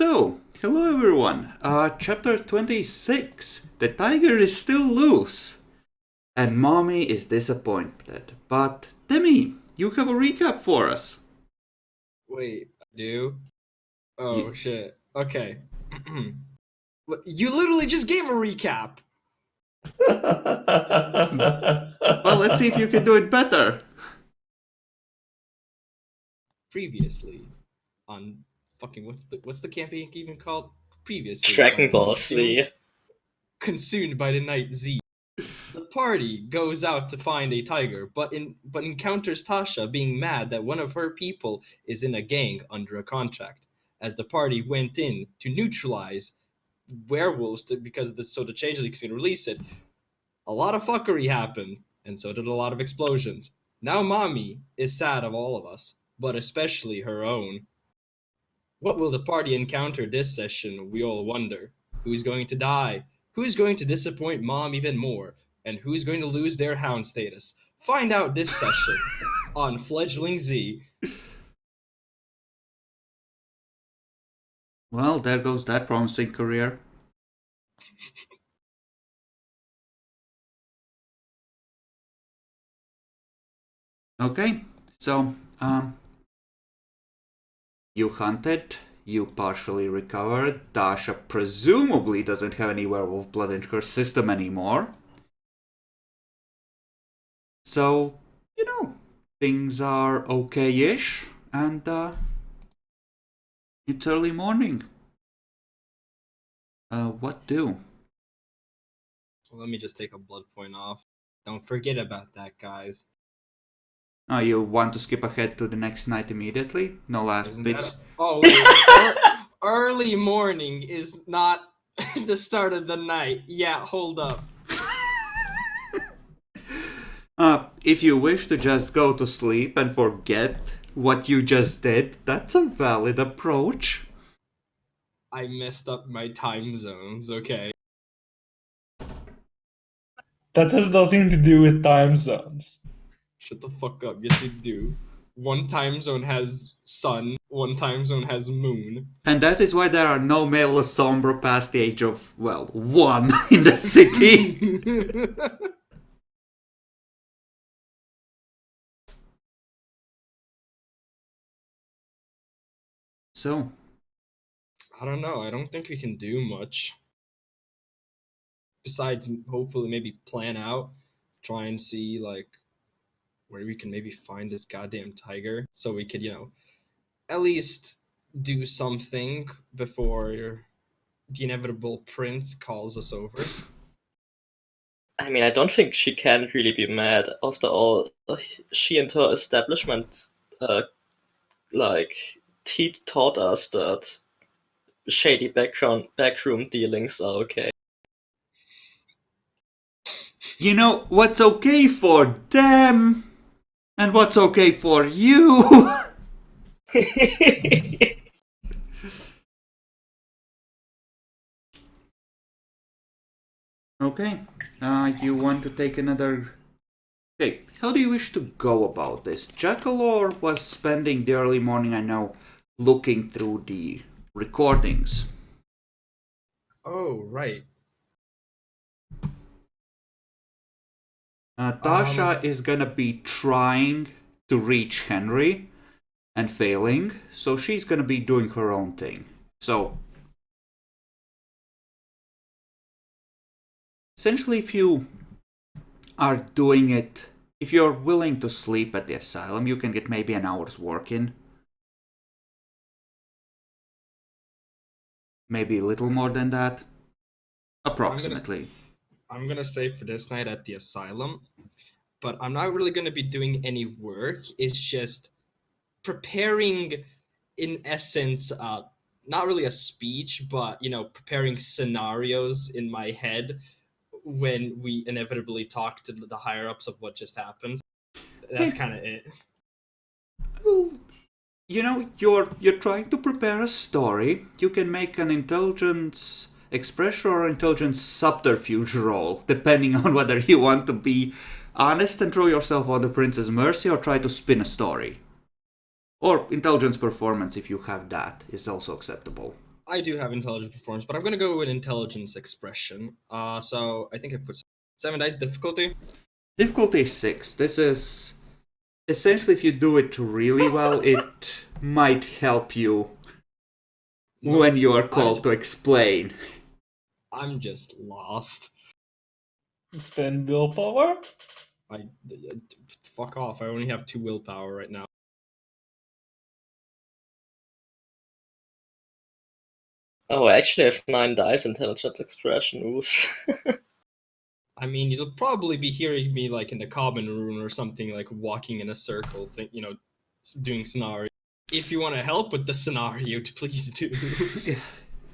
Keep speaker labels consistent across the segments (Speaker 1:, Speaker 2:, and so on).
Speaker 1: So, hello everyone. Chapter 26. The tiger is still loose. And mommy is disappointed. But, Demi, you have a recap for us.
Speaker 2: Wait, I do? Oh,
Speaker 1: Ye-
Speaker 2: shit. Okay. You literally just gave a recap!
Speaker 1: Well, let's see if you can do it better.
Speaker 2: Previously on fucking what's the campaign even called? Previously
Speaker 3: Dragon
Speaker 2: on
Speaker 3: Ball Z.
Speaker 2: Consumed by the Night Z. The party goes out to find a tiger, but encounters Tasha being mad that one of her people is in a gang under a contract. As the party went in to neutralize werewolves because so the changelings can release it, a lot of fuckery happened, and so did a lot of explosions. Now mommy is sad of all of us, but especially her own. What will the party encounter this session, we all wonder? Who's going to die? Who's going to disappoint mom even more? And who's going to lose their hound status? Find out this session on Fledgling Z.
Speaker 1: Well, there goes that promising career. Okay, so, you hunted, you partially recovered, Tasha presumably doesn't have any werewolf blood in her system anymore. So, things are okay-ish, and it's early morning. What do?
Speaker 2: Well, let me just take a blood point off. Don't forget about that, guys.
Speaker 1: Oh, you want to skip ahead to the next night immediately? No last
Speaker 2: Isn't
Speaker 1: bits?
Speaker 2: that? Oh wait, early morning is not the start of the night. Yeah, hold up.
Speaker 1: If you wish to just go to sleep and forget what you just did, that's a valid approach.
Speaker 2: I messed up my time zones. Okay.
Speaker 3: That has nothing to do with time zones.
Speaker 2: Shut the fuck up. Yes, you do. One time zone has sun, one time zone has moon.
Speaker 1: And that is why there are no male Sombra past the age of, well, 1 in the city. So,
Speaker 2: I don't know. I don't think we can do much. Besides, hopefully, maybe plan out, try and see, like, where we can maybe find this goddamn tiger so we could, at least do something before the inevitable prince calls us over.
Speaker 3: I mean, I don't think she can really be mad. After all, she and her establishment, like, taught us that shady backroom dealings are okay.
Speaker 1: you know what's okay for them and what's okay for you. Okay, you want to take another... Okay, how do you wish to go about this? Jackalore was spending the early morning, I know, looking through the recordings.
Speaker 2: Oh, right.
Speaker 1: Tasha is gonna be trying to reach Henry and failing, so she's gonna be doing her own thing. So, essentially, if you are doing it, if you're willing to sleep at the asylum, you can get maybe an hour's work in. Maybe a little more than that. Approximately.
Speaker 2: I'm gonna stay for this night at the asylum, but I'm not really gonna be doing any work. It's just preparing, in essence, not really a speech, but preparing scenarios in my head when we inevitably talk to the higher ups of what just happened. That's kind of it.
Speaker 1: Well, you're trying to prepare a story. You can make an intelligence expression or intelligence subterfuge roll, depending on whether you want to be honest and throw yourself on the prince's mercy or try to spin a story. Or intelligence performance, if you have that, is also acceptable.
Speaker 2: I do have intelligence performance, but I'm gonna go with intelligence expression. So I think I put 7 dice difficulty.
Speaker 1: Difficulty is 6. This is essentially, if you do it really well, it might help you when you are called to explain.
Speaker 2: I'm just lost.
Speaker 4: Spend willpower?
Speaker 2: Fuck off. I only have 2 willpower right now.
Speaker 3: Oh, I actually have 9 dice intelligence expression. Oof.
Speaker 2: I mean, you'll probably be hearing me like in the common room or something, like walking in a circle, doing scenario. If you want to help with the scenario, please do.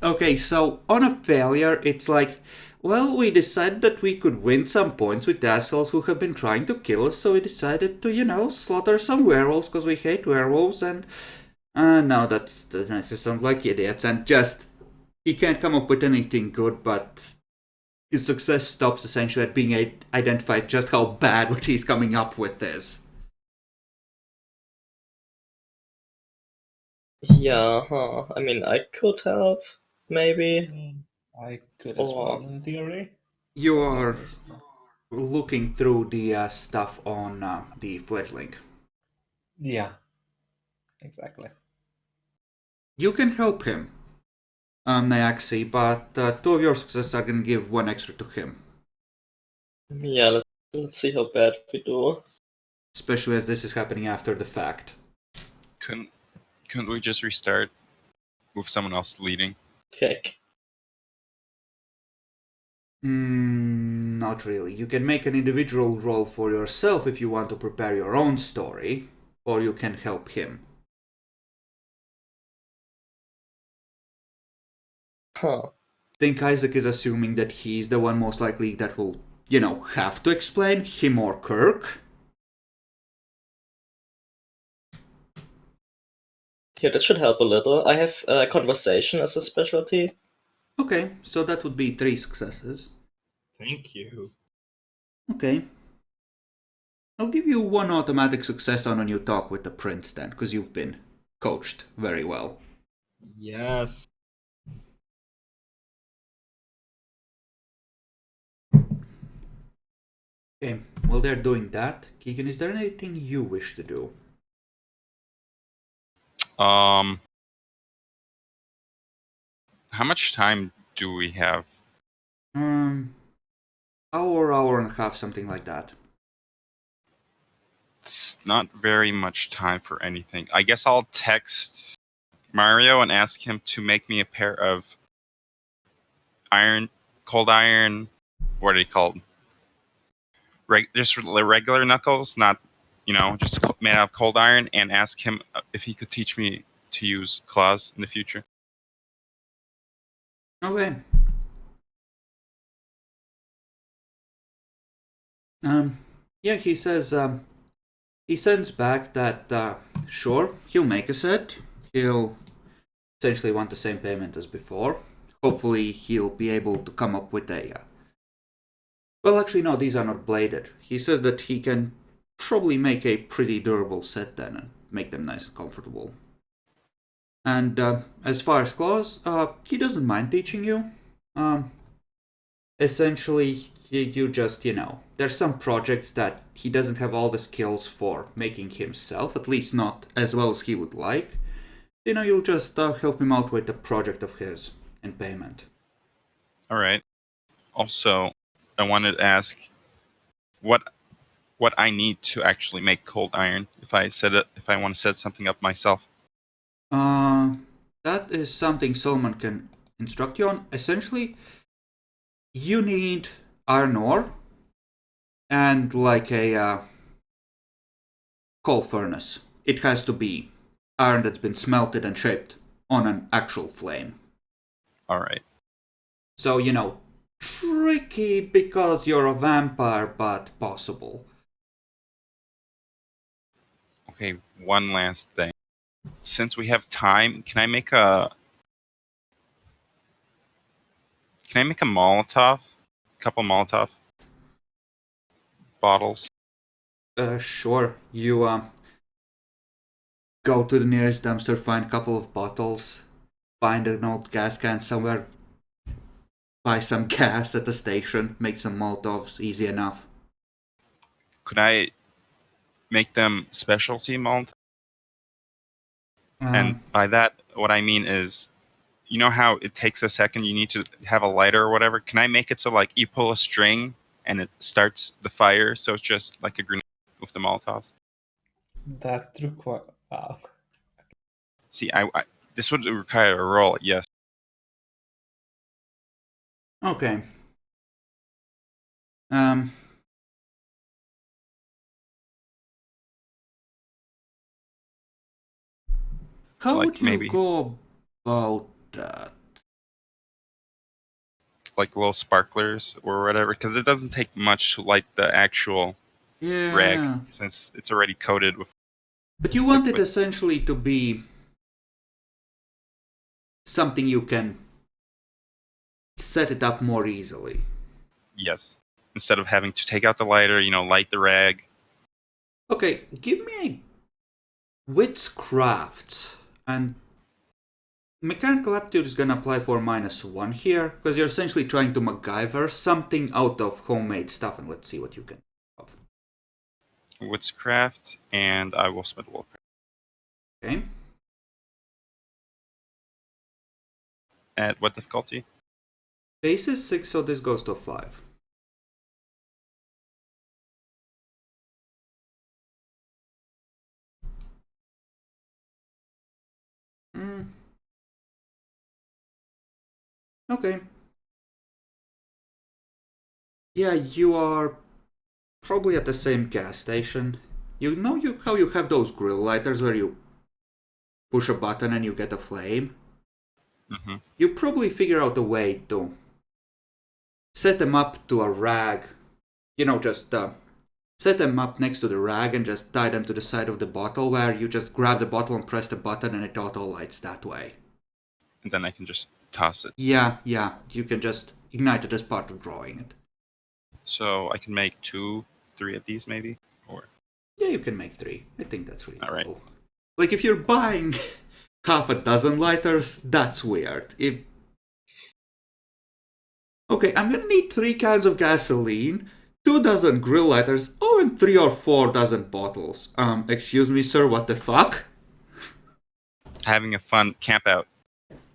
Speaker 1: Okay, so on a failure, it's like, well, we decided that we could win some points with assholes who have been trying to kill us, so we decided to, slaughter some werewolves because we hate werewolves, and no, that sounds like idiots, and just he can't come up with anything good, but his success stops essentially at being identified just how bad what he's coming up with is.
Speaker 3: Yeah, huh. I mean, I could help, maybe.
Speaker 4: I could as well,
Speaker 3: Or
Speaker 4: in theory.
Speaker 1: You
Speaker 4: But
Speaker 1: are
Speaker 4: let me see.
Speaker 1: looking through the stuff on the fledgling.
Speaker 4: Yeah, exactly.
Speaker 1: You can help him, Nyaxi, but 2 of your successes are going to give 1 extra to him.
Speaker 3: yeah, let's see how bad we do.
Speaker 1: Especially as this is happening after the fact.
Speaker 5: Couldn't we just restart with someone else leading?
Speaker 3: Heck.
Speaker 1: Not really. You can make an individual roll for yourself if you want to prepare your own story, or you can help him.
Speaker 3: Huh.
Speaker 1: I think Isaac is assuming that he's the one most likely that will, have to explain, him or Kirk.
Speaker 3: Yeah, that should help a little. I have conversation as a specialty.
Speaker 1: Okay, so that would be 3 successes.
Speaker 2: Thank you.
Speaker 1: Okay. I'll give you 1 automatic success on when you talk with the prince then, because you've been coached very well.
Speaker 2: Yes.
Speaker 1: Okay, while they're doing that, Keegan, is there anything you wish to do?
Speaker 5: How much time do we have?
Speaker 1: Hour and a half, something like that.
Speaker 5: It's not very much time for anything. I guess I'll text Mario and ask him to make me a pair of cold iron, what are they called? Just regular knuckles, not, just made out of cold iron, and ask him if he could teach me to use claws in the future.
Speaker 1: Okay. Yeah, he says, he sends back that, sure, he'll make a set. He'll essentially want the same payment as before. Hopefully, he'll be able to come up with a. Well, actually, no, these are not bladed. He says that he can probably make a pretty durable set then and make them nice and comfortable. And as far as claws, he doesn't mind teaching you. Essentially, you just, there's some projects that he doesn't have all the skills for making himself, at least not as well as he would like. You'll just help him out with a project of his in payment.
Speaker 5: All right. Also, I wanted to ask what I need to actually make cold iron if I want to set something up myself.
Speaker 1: That is something Solomon can instruct you on. Essentially, you need iron ore and like a coal furnace. It has to be iron that's been smelted and shaped on an actual flame.
Speaker 5: All right.
Speaker 1: So, tricky because you're a vampire, but possible.
Speaker 5: Okay, one last thing. Since we have time, can I make a Molotov? A couple Molotov bottles?
Speaker 1: Sure. You go to the nearest dumpster, find a couple of bottles, find an old gas can somewhere, buy some gas at the station, make some Molotovs, easy enough.
Speaker 5: Could I make them specialty malt?
Speaker 1: Um,
Speaker 5: And by that, what I mean is, you know how it takes a second, you need to have a lighter or whatever? Can I make it so like you pull a string and it starts the fire, so it's just like a grenade with the Molotovs?
Speaker 4: That require. Wow.
Speaker 5: See, this would require a roll, yes.
Speaker 1: okay. Um, how
Speaker 5: Like
Speaker 1: would you
Speaker 5: maybe
Speaker 1: go about that?
Speaker 5: like little sparklers or whatever, because it doesn't take much to light the actual rag,
Speaker 1: Yeah.
Speaker 5: since it's already coated with
Speaker 1: But you want it
Speaker 5: liquid.
Speaker 1: essentially to be something you can set it up more easily.
Speaker 5: Yes. Instead of having to take out the lighter, light the rag.
Speaker 1: Okay, give me a witchcraft, and mechanical aptitude is gonna apply for -1 here, because you're essentially trying to MacGyver something out of homemade stuff, and let's see what you can.
Speaker 5: Witchcraft, and I will spend willcraft.
Speaker 1: Okay.
Speaker 5: At what difficulty?
Speaker 1: Base is 6, so this goes to 5. Okay. Yeah, you are probably at the same gas station. You know how you have those grill lighters where you push a button and you get a flame?
Speaker 5: Mm-hmm.
Speaker 1: You probably figure out a way to set them up to a rag. Just set them up next to the rag and just tie them to the side of the bottle, where you just grab the bottle and press the button and it auto lights that way.
Speaker 5: And then I can just toss it.
Speaker 1: Yeah, you can just ignite it as part of drawing it.
Speaker 5: So I can make 2, 3 of these maybe? Or
Speaker 1: Yeah, you can make 3. I think that's reasonable.
Speaker 5: Alright.
Speaker 1: Like, if you're buying half a dozen lighters, that's weird. Okay, I'm gonna need 3 cans of gasoline, 2 dozen grill lighters, and 3 or 4 dozen bottles. Excuse me, sir, what the fuck?
Speaker 5: having a fun camp out.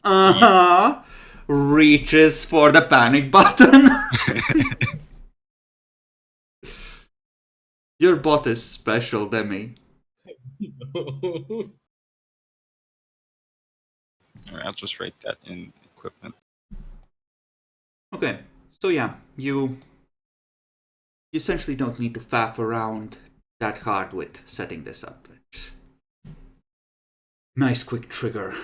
Speaker 1: Uh-huh. Reaches for the panic button. Your bot is special, Demi.
Speaker 5: Alright, I'll just write that in equipment.
Speaker 1: Okay, so yeah, you essentially don't need to faff around that hard with setting this up. Nice quick trigger.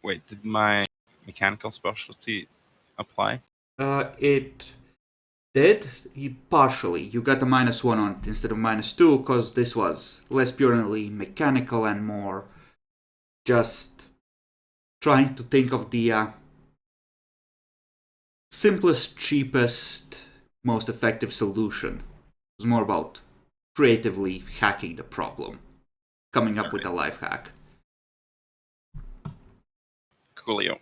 Speaker 5: Wait, did my mechanical specialty apply?
Speaker 1: It did partially. You got a -1 on it instead of -2, because this was less purely mechanical and more just trying to think of the simplest, cheapest, most effective solution. It was more about creatively hacking the problem, coming up with a life hack.
Speaker 5: Coolio.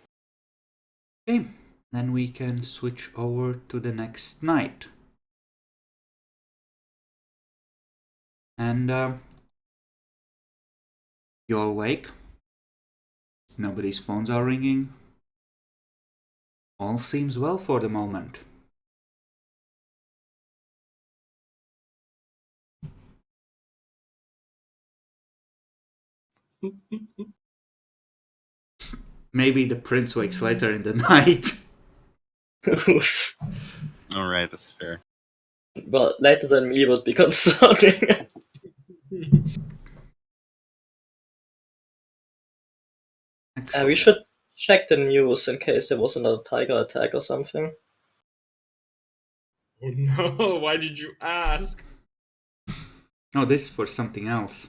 Speaker 1: Okay, then we can switch over to the next night. And you're awake. Nobody's phones are ringing. All seems well for the moment. Maybe the prince wakes later in the night.
Speaker 5: Alright, that's fair.
Speaker 3: Well, later than me would be concerning.
Speaker 1: Actually,
Speaker 3: We should check the news in case there was another tiger attack or something.
Speaker 2: Oh no, why did you ask?
Speaker 1: No, this is for something else.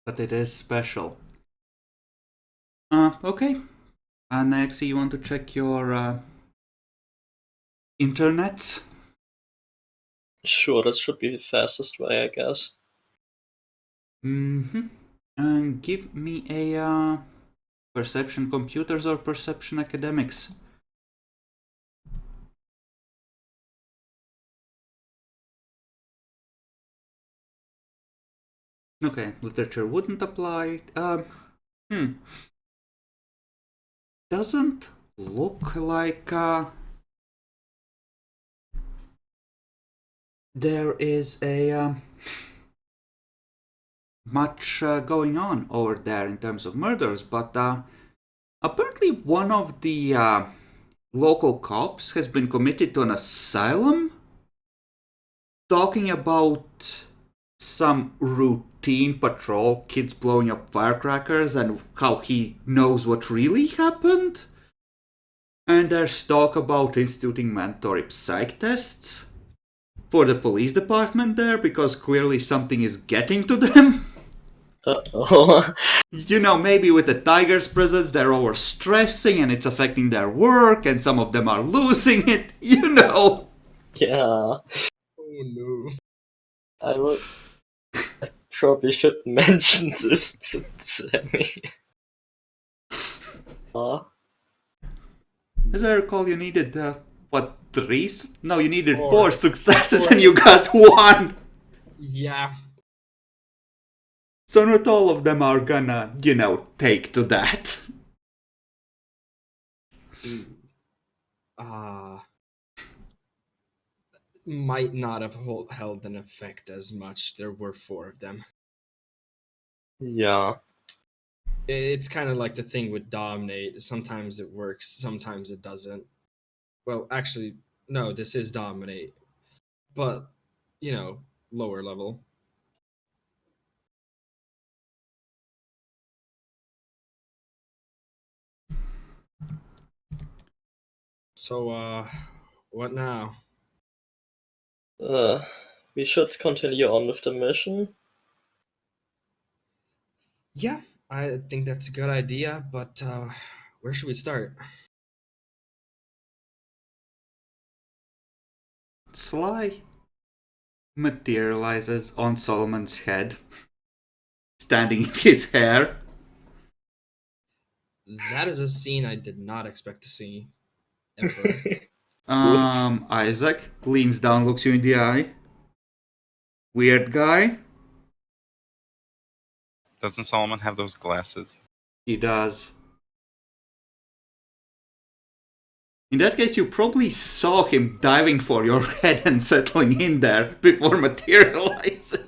Speaker 1: But it is special. Okay. Next, you want to check your internets?
Speaker 3: Sure, that should be the fastest way, I guess.
Speaker 1: Mm-hmm. And give me a perception computers or perception academics. Okay, literature wouldn't apply. Doesn't look like there is a much going on over there in terms of murders, but apparently one of the local cops has been committed to an asylum, talking about some routine patrol, kids blowing up firecrackers, and how he knows what really happened. And there's talk about instituting mandatory psych tests for the police department there, because clearly something is getting to them.
Speaker 3: Uh-oh.
Speaker 1: You know, maybe with the Tigers' presence, they're overstressing and it's affecting their work, and some of them are losing it, you know.
Speaker 3: Yeah,
Speaker 2: Oh no.
Speaker 3: I probably should mention this to Sammy.
Speaker 1: As I recall, you needed, what, 3? No, you needed 4
Speaker 2: 4.
Speaker 1: successes
Speaker 2: 4.
Speaker 1: and you got 1!
Speaker 2: Yeah.
Speaker 1: So not all of them are gonna, you know, take to that.
Speaker 2: Might not have held an effect as much. There were 4 of them.
Speaker 3: Yeah.
Speaker 2: It's kind of like the thing with dominate. Sometimes it works, sometimes it doesn't. Well, actually, no, this is dominate. But, you know, lower level. So, what now?
Speaker 3: We should continue on with the mission.
Speaker 2: Yeah, I think that's a good idea, but where should we start?
Speaker 1: Sly materializes on Solomon's head, standing in his hair.
Speaker 2: That is a scene I did not expect to see. Ever.
Speaker 1: Isaac leans down, looks you in the eye. Weird guy?
Speaker 5: Doesn't Solomon have those glasses?
Speaker 1: He does. In that case, you probably saw him diving for your head and settling in there before materializing.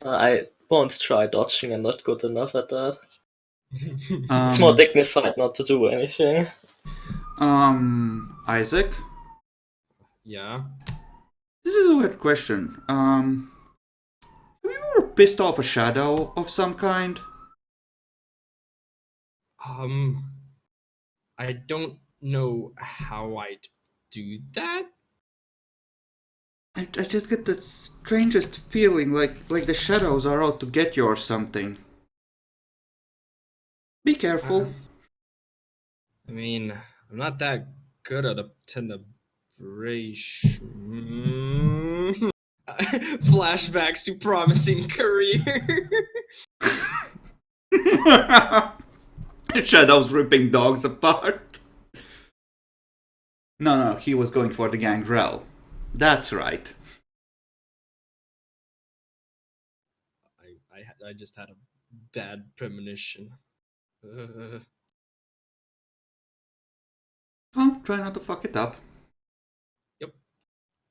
Speaker 3: I won't try dodging, I'm not good enough at that. It's
Speaker 1: Um,
Speaker 3: more dignified not to do anything.
Speaker 1: Isaac?
Speaker 2: Yeah.
Speaker 1: This is a weird question. Have you ever pissed off a shadow of some kind?
Speaker 2: I don't know how I'd do that.
Speaker 1: I just get the strangest feeling, like the shadows are out to get you or something. Be careful.
Speaker 2: I mean, I'm not that good at a tenebration. Flashbacks to promising career.
Speaker 1: Shadows ripping dogs apart. No, he was going for the gangrel. That's right.
Speaker 2: I just had a bad premonition.
Speaker 1: Well, try not to fuck it up.
Speaker 2: Yep.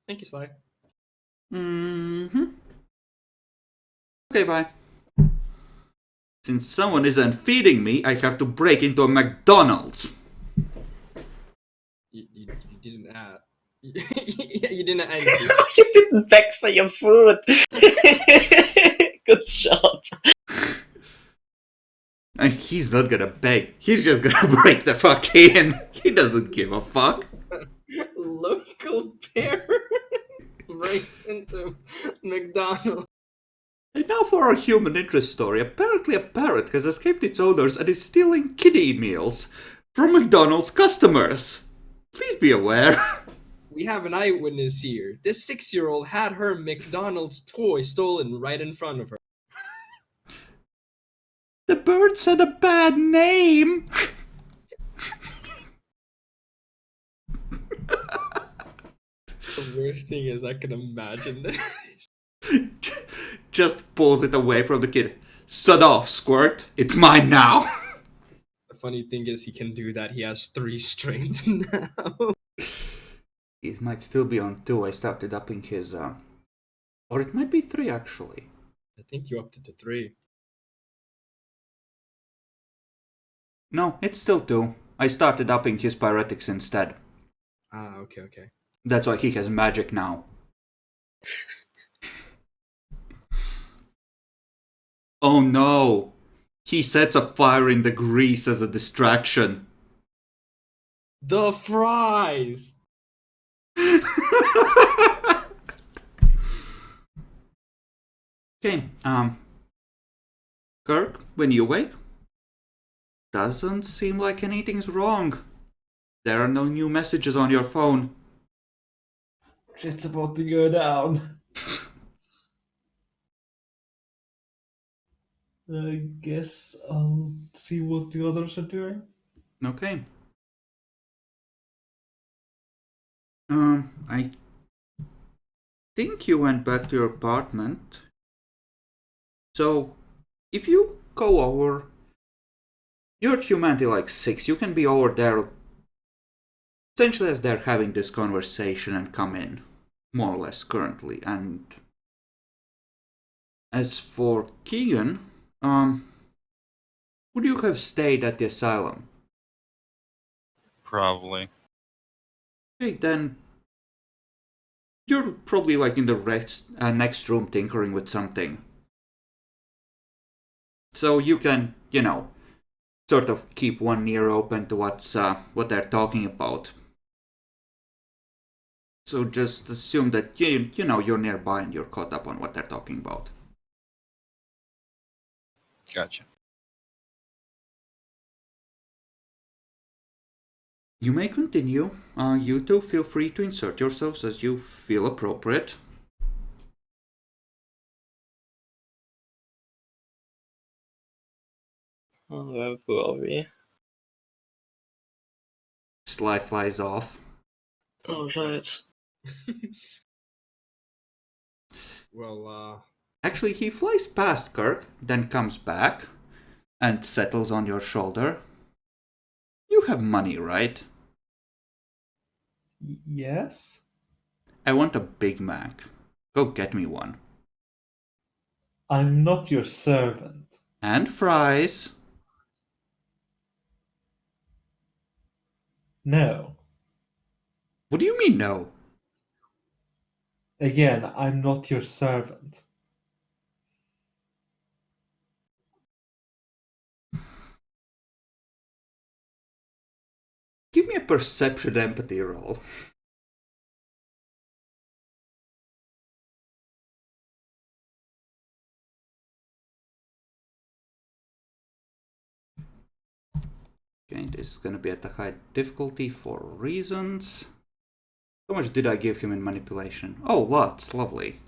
Speaker 2: Thank you, Sly.
Speaker 1: Mm-hmm. Okay, bye. Since someone isn't feeding me, I have to break into a McDonald's.
Speaker 2: You didn't add. You didn't add.
Speaker 3: You didn't beg for your food! Good job.
Speaker 1: And he's not gonna beg. He's just gonna break the fuck in. He doesn't give a fuck.
Speaker 2: Local bear breaks into McDonald's.
Speaker 1: And now for our human interest story. Apparently a parrot has escaped its owners and is stealing kiddie meals from McDonald's customers. Please be aware.
Speaker 2: We have an eyewitness here. This 6-year-old had her McDonald's toy stolen right in front of her.
Speaker 1: The bird said a bad name.
Speaker 2: The worst thing is I can imagine this.
Speaker 1: Just pulls it away from the kid. Shut off, Squirt. It's mine now.
Speaker 2: The funny thing is he can do that. He has 3 strength now.
Speaker 1: It might still be on 2. I started upping his, or it might be 3 actually.
Speaker 2: I think you upped it to 3.
Speaker 1: No, it's still 2. I started upping his pyretics instead.
Speaker 2: Ah, okay.
Speaker 1: That's why he has magic now. Oh no! He sets a fire in the grease as a distraction.
Speaker 2: The fries!
Speaker 1: Okay, Kirk, when you wake, doesn't seem like anything's wrong. There are no new messages on your phone.
Speaker 4: Shit's about to go down. I guess I'll see what the others are doing.
Speaker 1: Okay. I think you went back to your apartment. So, if you go over, you're at Humanity like 6, you can be over there essentially as they're having this conversation and come in, more or less currently. And as for Keegan, would you have stayed at the asylum?
Speaker 5: Probably.
Speaker 1: Okay, then you're probably like in the next room tinkering with something. So you can, sort of keep one ear open to what they're talking about. So just assume that you're nearby and you're caught up on what they're talking about.
Speaker 5: Gotcha.
Speaker 1: You may continue. You two feel free to insert yourselves as you feel appropriate.
Speaker 3: Where were we?
Speaker 1: Sly flies off.
Speaker 3: Oh, right.
Speaker 2: Well,
Speaker 1: Actually, he flies past Kirk, then comes back and settles on your shoulder. You have money, right?
Speaker 4: Yes?
Speaker 1: I want a Big Mac. Go get me one.
Speaker 4: I'm not your servant.
Speaker 1: And fries.
Speaker 4: No.
Speaker 1: What do you mean, no?
Speaker 4: Again, I'm not your servant.
Speaker 1: Give me a perception empathy roll. Okay, this is gonna be at a high difficulty for reasons. How much did I give him in manipulation? Oh, lots. Lovely.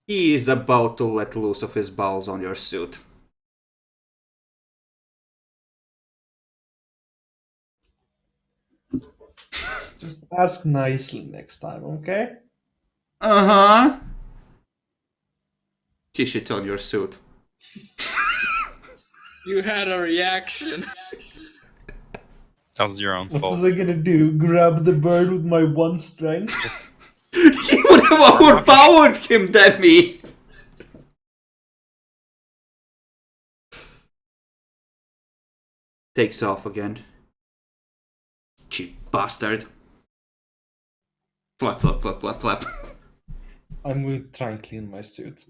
Speaker 1: He is about to let loose of his bowels on your suit.
Speaker 4: Just ask nicely next time, okay?
Speaker 1: Uh-huh. He shits on your suit.
Speaker 2: you had a reaction.
Speaker 5: That was your own
Speaker 4: What
Speaker 5: fault.
Speaker 4: was I gonna do? Grab the bird with my 1 strength?
Speaker 1: He would have overpowered him, Demi! Takes off again. Cheap bastard. Flap, flap, flap, flap, flap.
Speaker 4: I'm going to try and clean my suit.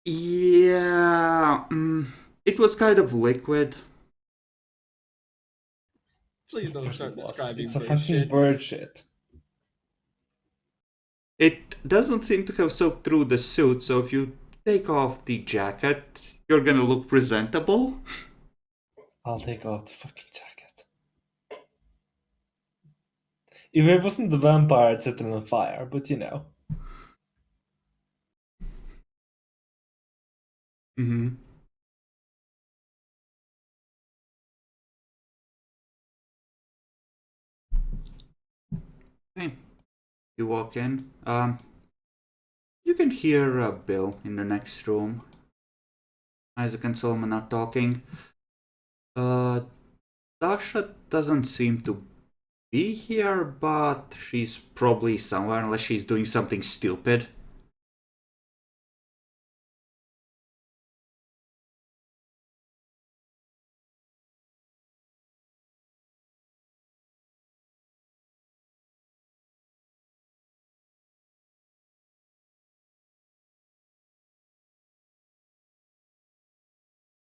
Speaker 1: Yeah, it was kind of liquid.
Speaker 2: Please don't start describing
Speaker 4: It's a
Speaker 2: bird
Speaker 4: fucking
Speaker 2: shit.
Speaker 4: bird shit.
Speaker 1: It doesn't seem to have soaked through the suit, so if you take off the jacket, you're gonna look presentable.
Speaker 4: I'll take out the fucking jacket. If it wasn't the vampire, I'd set it on fire, but you know.
Speaker 1: Mm-hmm. Okay. You walk in. You can hear Bill in the next room. Isaac and Solomon are talking. Dasha doesn't seem to be here, but she's probably somewhere unless she's doing something stupid.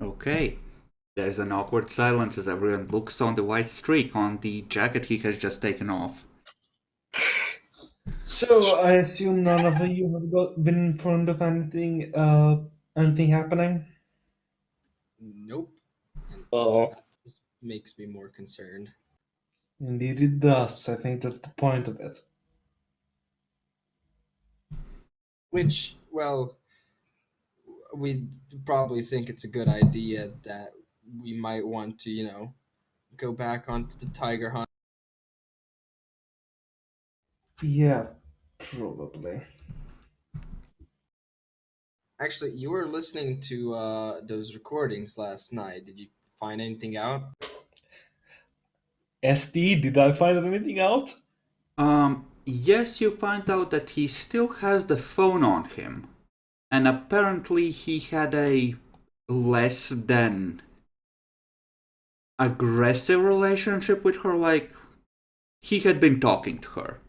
Speaker 1: Okay. There's an awkward silence as everyone looks on the white streak on the jacket he has just taken off.
Speaker 4: So I assume none of you have been informed of anything happening.
Speaker 2: Nope. And
Speaker 3: Oh,
Speaker 2: that just makes me more concerned.
Speaker 4: Indeed, it does. I think that's the point of it.
Speaker 2: Which, well, we probably think it's a good idea that we might want to, go back onto the tiger hunt.
Speaker 4: Yeah, probably.
Speaker 2: Actually, you were listening to those recordings last night. Did you find anything out?
Speaker 4: SD, did I find anything out?
Speaker 1: Yes, you find out that he still has the phone on him. And apparently he had a less than aggressive relationship with her, like, he had been talking to her.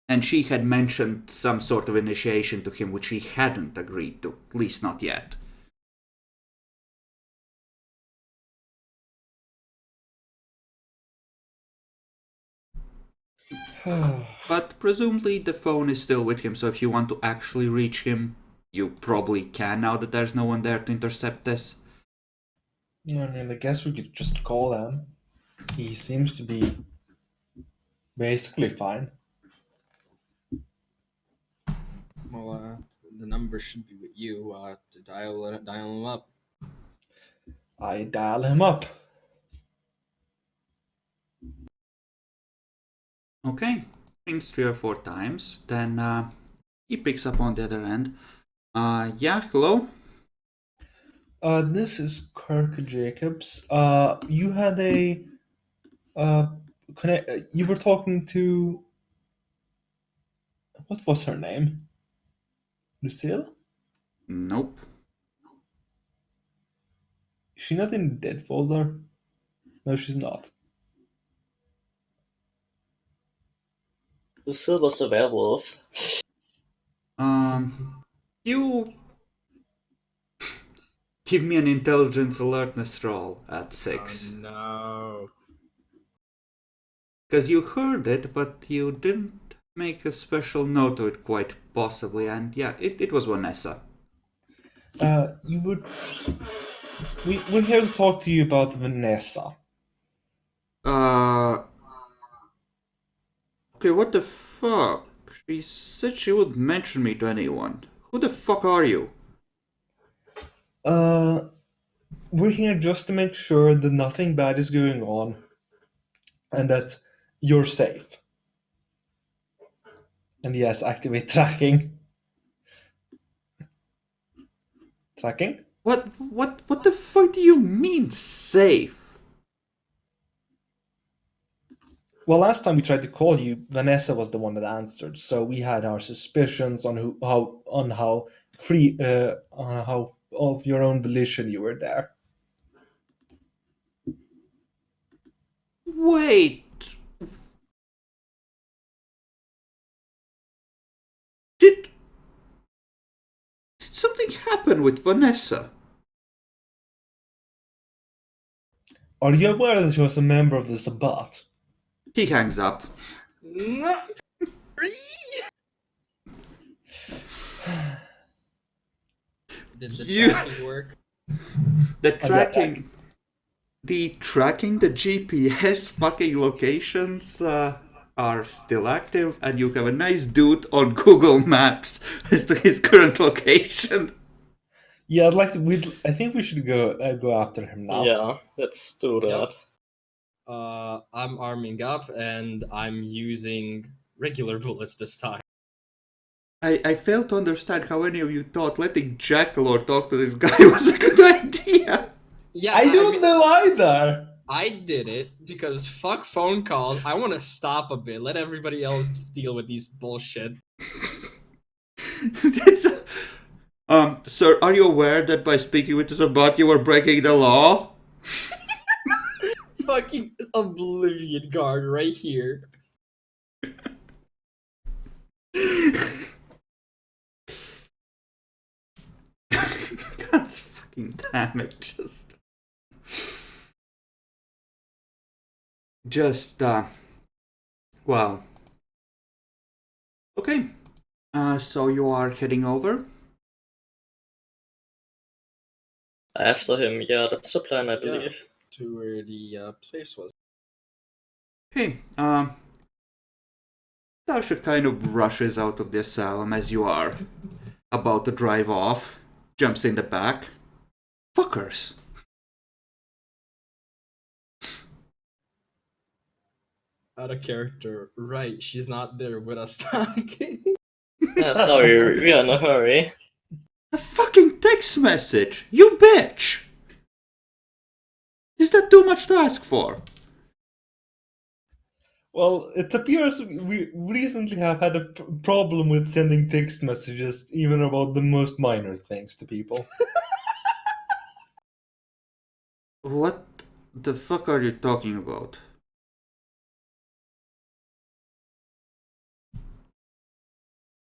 Speaker 1: And she had mentioned some sort of initiation to him which he hadn't agreed to, at least not yet. But presumably the phone is still with him, so if you want to actually reach him, you probably can now that there's no one there to intercept this.
Speaker 4: I mean, I guess we could just call him. He seems to be basically fine.
Speaker 2: Well, the number should be with you to dial him up.
Speaker 4: I dial him up.
Speaker 1: Okay, rings 3 or 4 times, then he picks up on the other end. Yeah, hello?
Speaker 4: This is Kirk Jacobs. You had a you were talking to what was her name? Lucille?
Speaker 1: Nope.
Speaker 4: Is she not in the dead folder? No, she's not.
Speaker 3: Lucille was the werewolf.
Speaker 1: You give me an intelligence alertness roll at 6.
Speaker 2: No.
Speaker 1: Because you heard it, but you didn't make a special note of it quite possibly, and yeah, it was Vanessa.
Speaker 4: You would. We're here to talk to you about Vanessa.
Speaker 1: Okay, what the fuck? She said she would mention me to anyone. Who the fuck are you?
Speaker 4: We're here just to make sure that nothing bad is going on and that you're safe. And yes, activate tracking. Tracking?
Speaker 1: What the fuck do you mean safe?
Speaker 4: Well, last time we tried to call you, Vanessa was the one that answered, so we had our suspicions on how free on how of your own volition you were there.
Speaker 1: Wait. Did something happen with Vanessa?
Speaker 4: Are you aware that she was a member of the Sabbat?
Speaker 1: He hangs up.
Speaker 2: No. Did the
Speaker 1: You-
Speaker 2: tracking work?
Speaker 1: The tracking the tracking, the GPS fucking locations are still active, and you have a nice dude on Google Maps as to his current location.
Speaker 4: Yeah, I'd like to. I think we should go after him now.
Speaker 3: Yeah, let's do that.
Speaker 2: I'm arming up and I'm using regular bullets this time.
Speaker 1: I fail to understand how any of you thought letting Jackalor talk to this guy was a good idea.
Speaker 2: Yeah,
Speaker 4: I don't
Speaker 2: mean,
Speaker 4: know either.
Speaker 2: I did it because fuck phone calls. I want to stop a bit. Let everybody else deal with these bullshit.
Speaker 1: It's, sir, are you aware that by speaking with this bot you are breaking the law?
Speaker 2: Fucking Oblivion Guard right here.
Speaker 1: God fucking damn it, wow. Okay, so you are heading over?
Speaker 3: After him, yeah, that's the plan, I believe.
Speaker 2: To where the place was.
Speaker 1: Okay, Tasha kind of rushes out of the asylum as you are about to drive off, jumps in the back. Fuckers.
Speaker 2: Out of character. Right, she's not there with us talking.
Speaker 3: Yeah, sorry, we are in a hurry.
Speaker 1: A fucking text message! You bitch! Is that too much to ask for?
Speaker 4: Well, it appears we recently have had a problem with sending text messages, even about the most minor things to people.
Speaker 1: What the fuck are you talking about?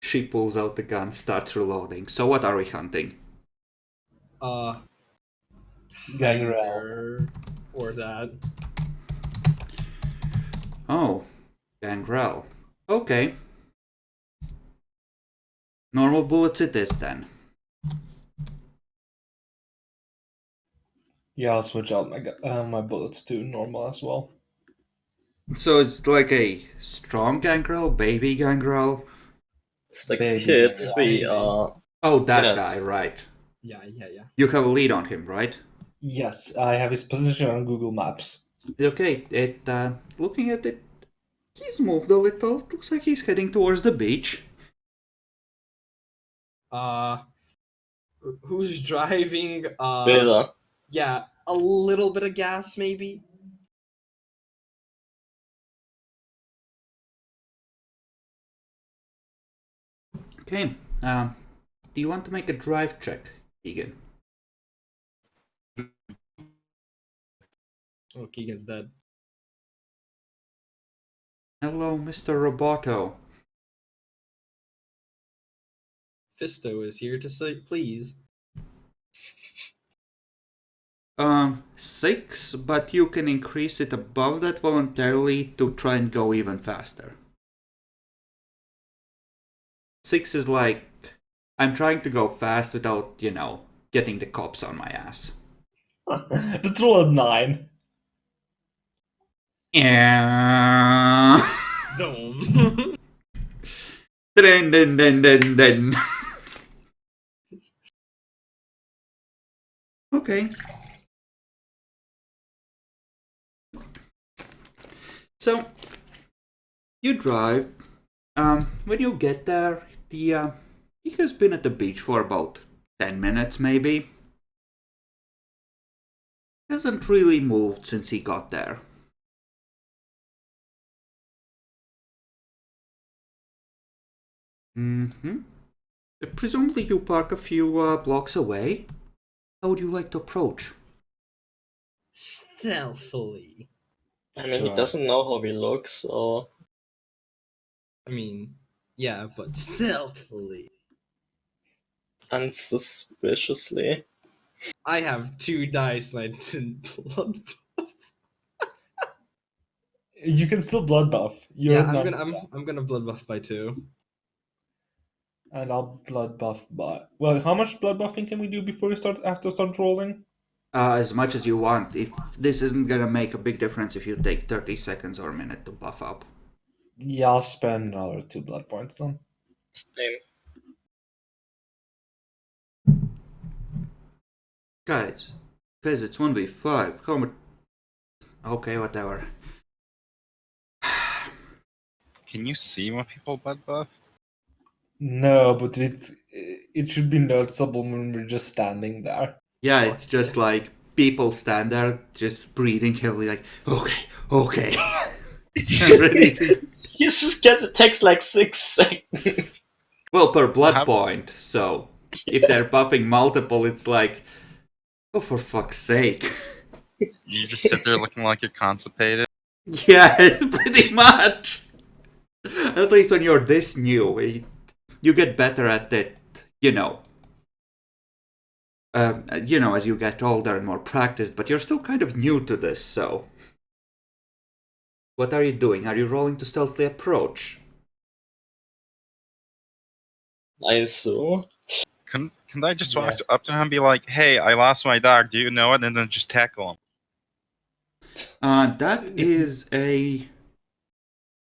Speaker 1: She pulls out the gun, starts reloading. So what are we hunting?
Speaker 4: Gangrel.
Speaker 2: Or that.
Speaker 1: Oh, Gangrel. Okay. Normal bullets it is then.
Speaker 4: Yeah, I'll switch out my bullets to normal as well.
Speaker 1: So it's like a strong Gangrel, baby Gangrel?
Speaker 3: It's the
Speaker 4: Baby
Speaker 3: kid
Speaker 4: Gangrel.
Speaker 3: we are.
Speaker 1: Oh, that
Speaker 3: Yes.
Speaker 1: guy, right.
Speaker 2: Yeah.
Speaker 1: You have a lead on him, right?
Speaker 4: Yes, I have his position on Google Maps.
Speaker 1: Okay, looking at it, he's moved a little. Looks like he's heading towards the beach.
Speaker 2: Who's driving?
Speaker 3: Villa.
Speaker 2: Yeah, a little bit of gas maybe.
Speaker 1: Okay, do you want to make a drive check, Keegan?
Speaker 2: Oh, Keegan's dead.
Speaker 1: Hello, Mr. Roboto.
Speaker 2: Fisto is here to say please.
Speaker 1: 6, but you can increase it above that voluntarily to try and go even faster. 6 is like, I'm trying to go fast without, getting the cops on my ass.
Speaker 4: Just roll a 9.
Speaker 1: Yeah.
Speaker 2: Dome.
Speaker 1: Dun. Okay. So, you drive. When you get there, he has been at the beach for about 10 minutes, maybe. Hasn't really moved since he got there. Presumably you park a few blocks away. How would you like to approach?
Speaker 2: Stealthily.
Speaker 3: I mean,
Speaker 4: Sure.
Speaker 3: he doesn't know how we look, so.
Speaker 2: I mean, yeah, but stealthily.
Speaker 3: Unsuspiciously.
Speaker 2: I have 2 dice and I didn't blood.
Speaker 4: You can still blood buff.
Speaker 2: Yeah, I'm gonna blood buff by 2.
Speaker 4: And I'll blood buff by. Well, how much blood buffing can we do before we start rolling?
Speaker 1: as much as you want. If this isn't gonna make a big difference if you take 30 seconds or a minute to buff up.
Speaker 4: Yeah, I'll spend another 2 blood points then.
Speaker 3: Same.
Speaker 1: Guys, it's 1v5. How much? Okay, whatever.
Speaker 5: Can you see when people butt buff?
Speaker 4: No, but it should be noticeable when we're just standing there.
Speaker 1: Yeah, it's just like people stand there just breathing heavily, like, okay, okay. I'm ready to.
Speaker 3: You just guess it takes like 6 seconds.
Speaker 1: Well, per blood
Speaker 5: How-
Speaker 1: point, so if they're buffing multiple, it's like, oh, for fuck's sake.
Speaker 5: You just sit there looking like you're constipated.
Speaker 1: Yeah, pretty much. At least when you're this new, you get better at it, you know. As you get older and more practiced, but you're still kind of new to this, so. What are you doing? Are you rolling to stealthily approach?
Speaker 3: I so.
Speaker 5: Can I just walk
Speaker 4: Yeah.
Speaker 5: up to him and be like, "Hey, I lost my dog. Do you know it?" And then just tackle him.
Speaker 1: That is a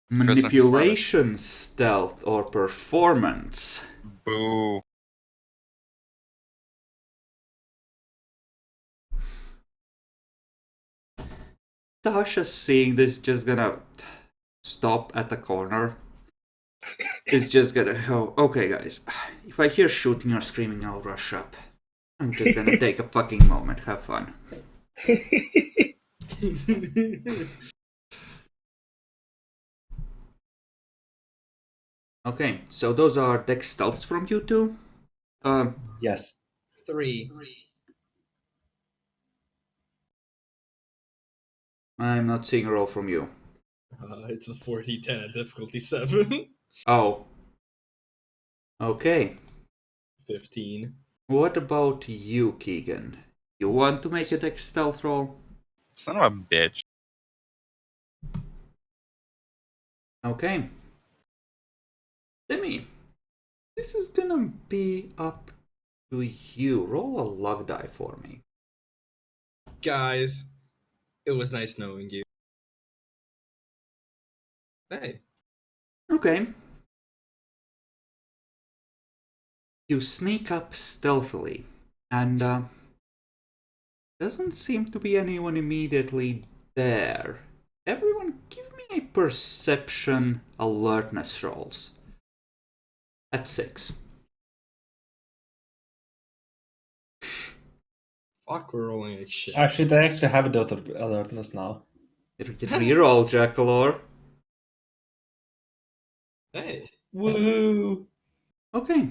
Speaker 1: manipulation stealth or performance.
Speaker 5: Boo.
Speaker 1: Tasha, seeing this, just gonna stop at the corner. It's just gonna go, okay, guys. If I hear shooting or screaming, I'll rush up. I'm just gonna take a fucking moment. Have fun. Okay, so those are dex stealths from you two.
Speaker 4: Yes.
Speaker 2: 3.
Speaker 1: I'm not seeing a roll from you.
Speaker 2: It's a 40-10 at difficulty 7.
Speaker 1: Oh. Okay.
Speaker 2: 15.
Speaker 1: What about you, Keegan? You want to make a dex stealth roll?
Speaker 5: Son of a bitch.
Speaker 1: Okay. Demi, this is gonna be up to you. Roll a luck die for me.
Speaker 2: Guys, it was nice knowing you. Hey.
Speaker 1: Okay. You sneak up stealthily, and doesn't seem to be anyone immediately there. Everyone, give me a perception alertness rolls. At 6.
Speaker 2: Fuck, we're rolling like shit.
Speaker 4: Actually, they actually have a dot of alertness now.
Speaker 1: Reroll, Jackalor.
Speaker 2: Hey.
Speaker 4: Woohoo!
Speaker 1: Okay.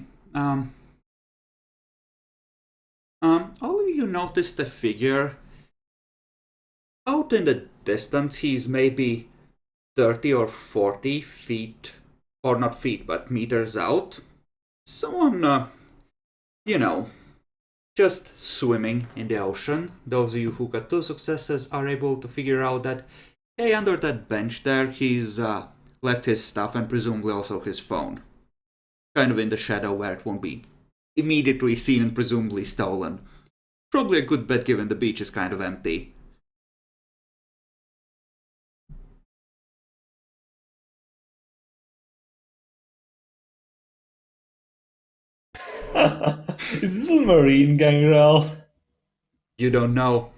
Speaker 1: All of you noticed a figure out in the distance. He's maybe 30 or 40 feet, or not feet, but meters out. Someone, just swimming in the ocean. Those of you who got 2 successes are able to figure out that, hey, under that bench there, he's left his stuff and presumably also his phone. Kind of in the shadow where it won't be immediately seen and presumably stolen. Probably a good bet given the beach is kind of empty.
Speaker 4: Is this a marine gangrel?
Speaker 1: You don't know.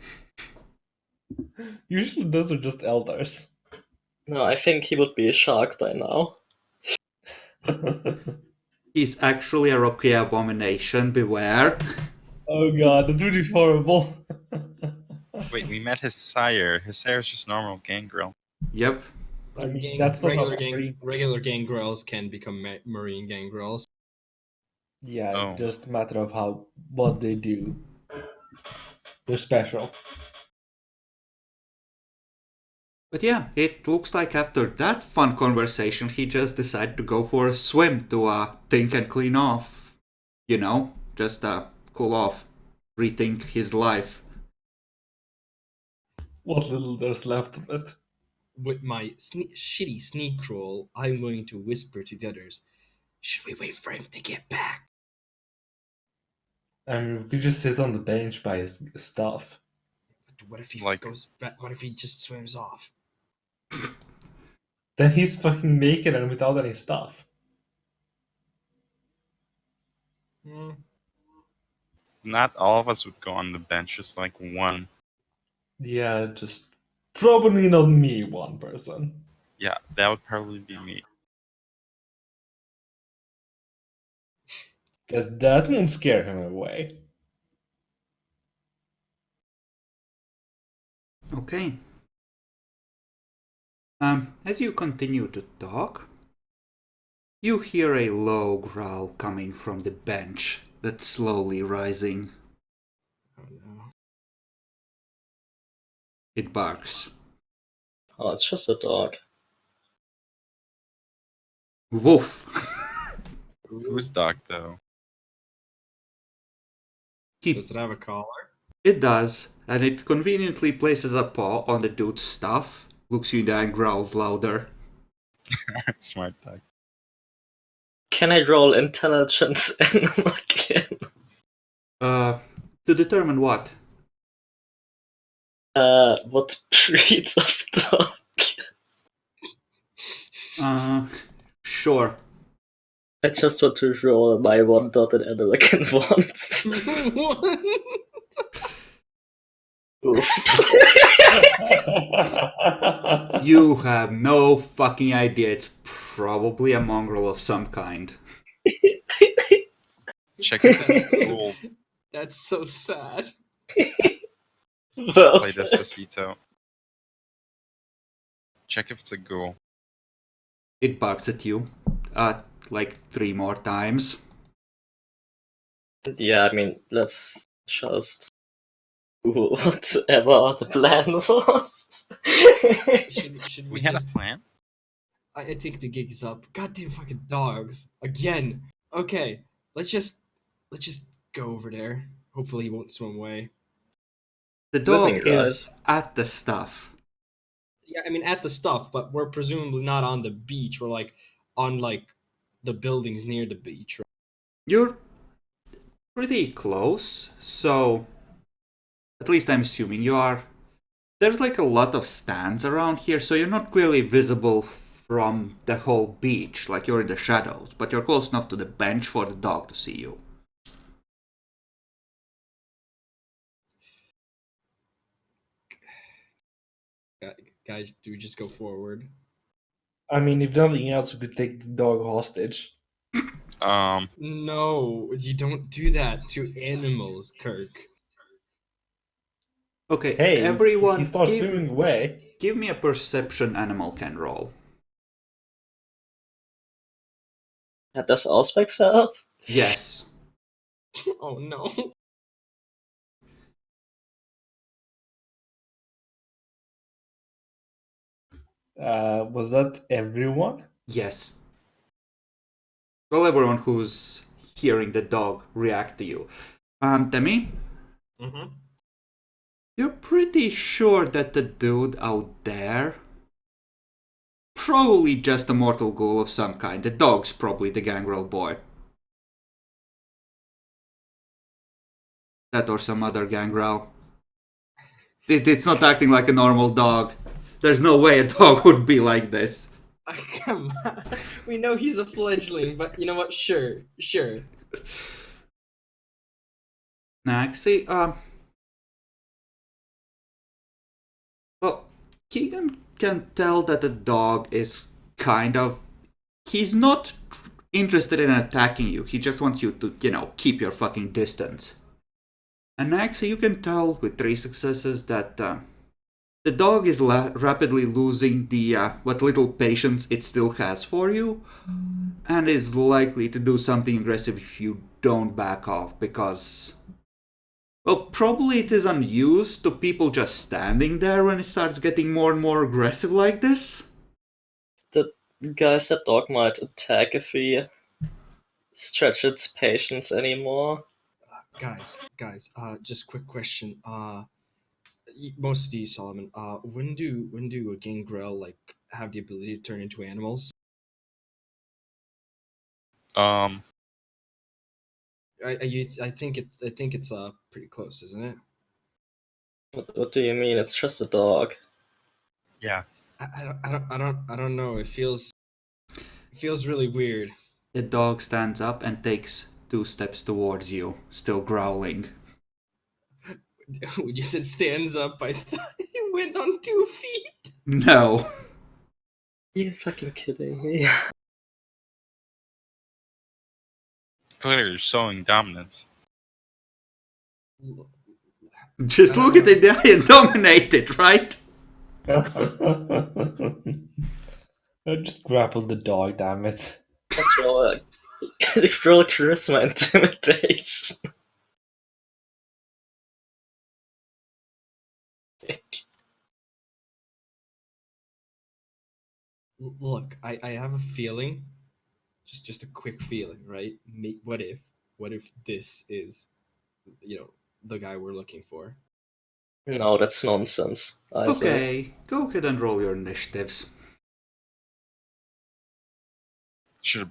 Speaker 4: Usually those are just elders.
Speaker 3: No, I think he would be a shark by now.
Speaker 1: He's actually a rocky abomination, beware.
Speaker 4: Oh god, that's really horrible.
Speaker 5: Wait, we met his sire. His sire is just normal gangrel.
Speaker 1: Yep.
Speaker 4: I mean, that's not
Speaker 2: Regular gangrels can become marine gangrels.
Speaker 4: Yeah,
Speaker 5: Oh.
Speaker 4: just a matter of what they do. They're special.
Speaker 1: But yeah, it looks like after that fun conversation, he just decided to go for a swim to think and clean off. Just cool off, rethink his life.
Speaker 4: What little there's left of it.
Speaker 2: With my shitty sneak roll, I'm going to whisper to the others, should we wait for him to get back?
Speaker 4: I mean, we could just sit on the bench by his stuff.
Speaker 2: What if he
Speaker 5: Like-
Speaker 2: goes back? What if he just swims off?
Speaker 4: Then he's fucking naked and without any stuff.
Speaker 2: Hmm.
Speaker 5: Not all of us would go on the bench, just like one.
Speaker 4: Yeah, just probably not me, one person.
Speaker 5: Yeah, that would probably be me.
Speaker 4: Because that won't scare him away.
Speaker 1: Okay. As you continue to talk, you hear a low growl coming from the bench that's slowly rising.
Speaker 2: Oh no.
Speaker 1: It barks.
Speaker 3: Oh, it's just a dog.
Speaker 1: Woof!
Speaker 5: Whose dog, though?
Speaker 2: Does it have a collar?
Speaker 1: It does, and it conveniently places a paw on the dude's stuff, looks you in the eye and growls louder.
Speaker 5: Smart dog.
Speaker 3: Can I roll intelligence animal again?
Speaker 1: To determine what?
Speaker 3: What breed of dog?
Speaker 1: Sure.
Speaker 3: I just want to roll my one dotted animal again once. Oof.
Speaker 1: You have no fucking idea. It's probably a mongrel of some kind.
Speaker 5: Check if it's cool.
Speaker 2: That's so sad.
Speaker 3: Well,
Speaker 5: Play Despacito. Check if it's a ghoul.
Speaker 1: It barks at you. Like 3 more times.
Speaker 3: yeah, I mean, let's just do whatever the plan was.
Speaker 2: Should we
Speaker 5: We had
Speaker 2: just?
Speaker 5: a plan?
Speaker 2: I think the gig is up. Goddamn fucking dogs again. Okay, let's just go over there. Hopefully he won't swim away.
Speaker 1: The dog
Speaker 3: Living,
Speaker 1: is at the stuff.
Speaker 2: Yeah, I mean at the stuff, but we're presumably not on the beach. We're like on like the buildings near the beach. Right?
Speaker 1: You're pretty close, so at least I'm assuming you are. There's like a lot of stands around here, so you're not clearly visible from the whole beach, like you're in the shadows, but you're close enough to the bench for the dog to see you.
Speaker 2: Guys, do we just go forward?
Speaker 4: I mean, if nothing else, we could take the dog hostage.
Speaker 2: No, you don't do that to animals, Kirk.
Speaker 1: Okay,
Speaker 4: Hey, if he
Speaker 1: everyone,
Speaker 4: starts swimming away.
Speaker 1: give me a perception animal can roll.
Speaker 3: Does Auspex help?
Speaker 1: Yes.
Speaker 2: Oh no.
Speaker 4: Was that everyone?
Speaker 1: Yes. Well, everyone who's hearing the dog react to you. Demi,
Speaker 2: Mm-hmm.
Speaker 1: you're pretty sure that the dude out there, probably just a mortal ghoul of some kind. The dog's probably the gangrel boy. That or some other gangrel. It's not acting like a normal dog. There's no way a dog would be like this.
Speaker 2: Come on. We know he's a fledgling, but you know what? Sure.
Speaker 1: Naxi, well, Keegan can tell that the dog is kind of. He's not interested in attacking you. He just wants you to, keep your fucking distance. And actually, you can tell with 3 successes that the dog is rapidly losing the what little patience it still has for you, and is likely to do something aggressive if you don't back off. Because, well, probably it is unused to people just standing there when it starts getting more and more aggressive like this.
Speaker 3: The guys, that dog might attack if we stretch its patience anymore.
Speaker 2: Guys. Just quick question. Most of you, Solomon. When do a gangrel like have the ability to turn into animals? I think it's pretty close, isn't it?
Speaker 3: What do you mean? It's just a dog.
Speaker 5: Yeah.
Speaker 2: I don't know. It feels really weird.
Speaker 1: The dog stands up and takes 2 steps towards you, still growling.
Speaker 2: When you said stands up, I thought he went on 2 feet.
Speaker 1: No.
Speaker 3: You fucking kidding me?
Speaker 5: Clearly, you're showing dominance.
Speaker 1: Just look at the guy and dominate it, right?
Speaker 4: Just grapple the dog, damn it.
Speaker 3: Let's roll charisma intimidation.
Speaker 2: Look, I have a feeling, just a quick feeling, right? What if this is, the guy we're looking for?
Speaker 3: No, that's nonsense. I say.
Speaker 1: Okay, go ahead and roll your initiatives.
Speaker 5: Should have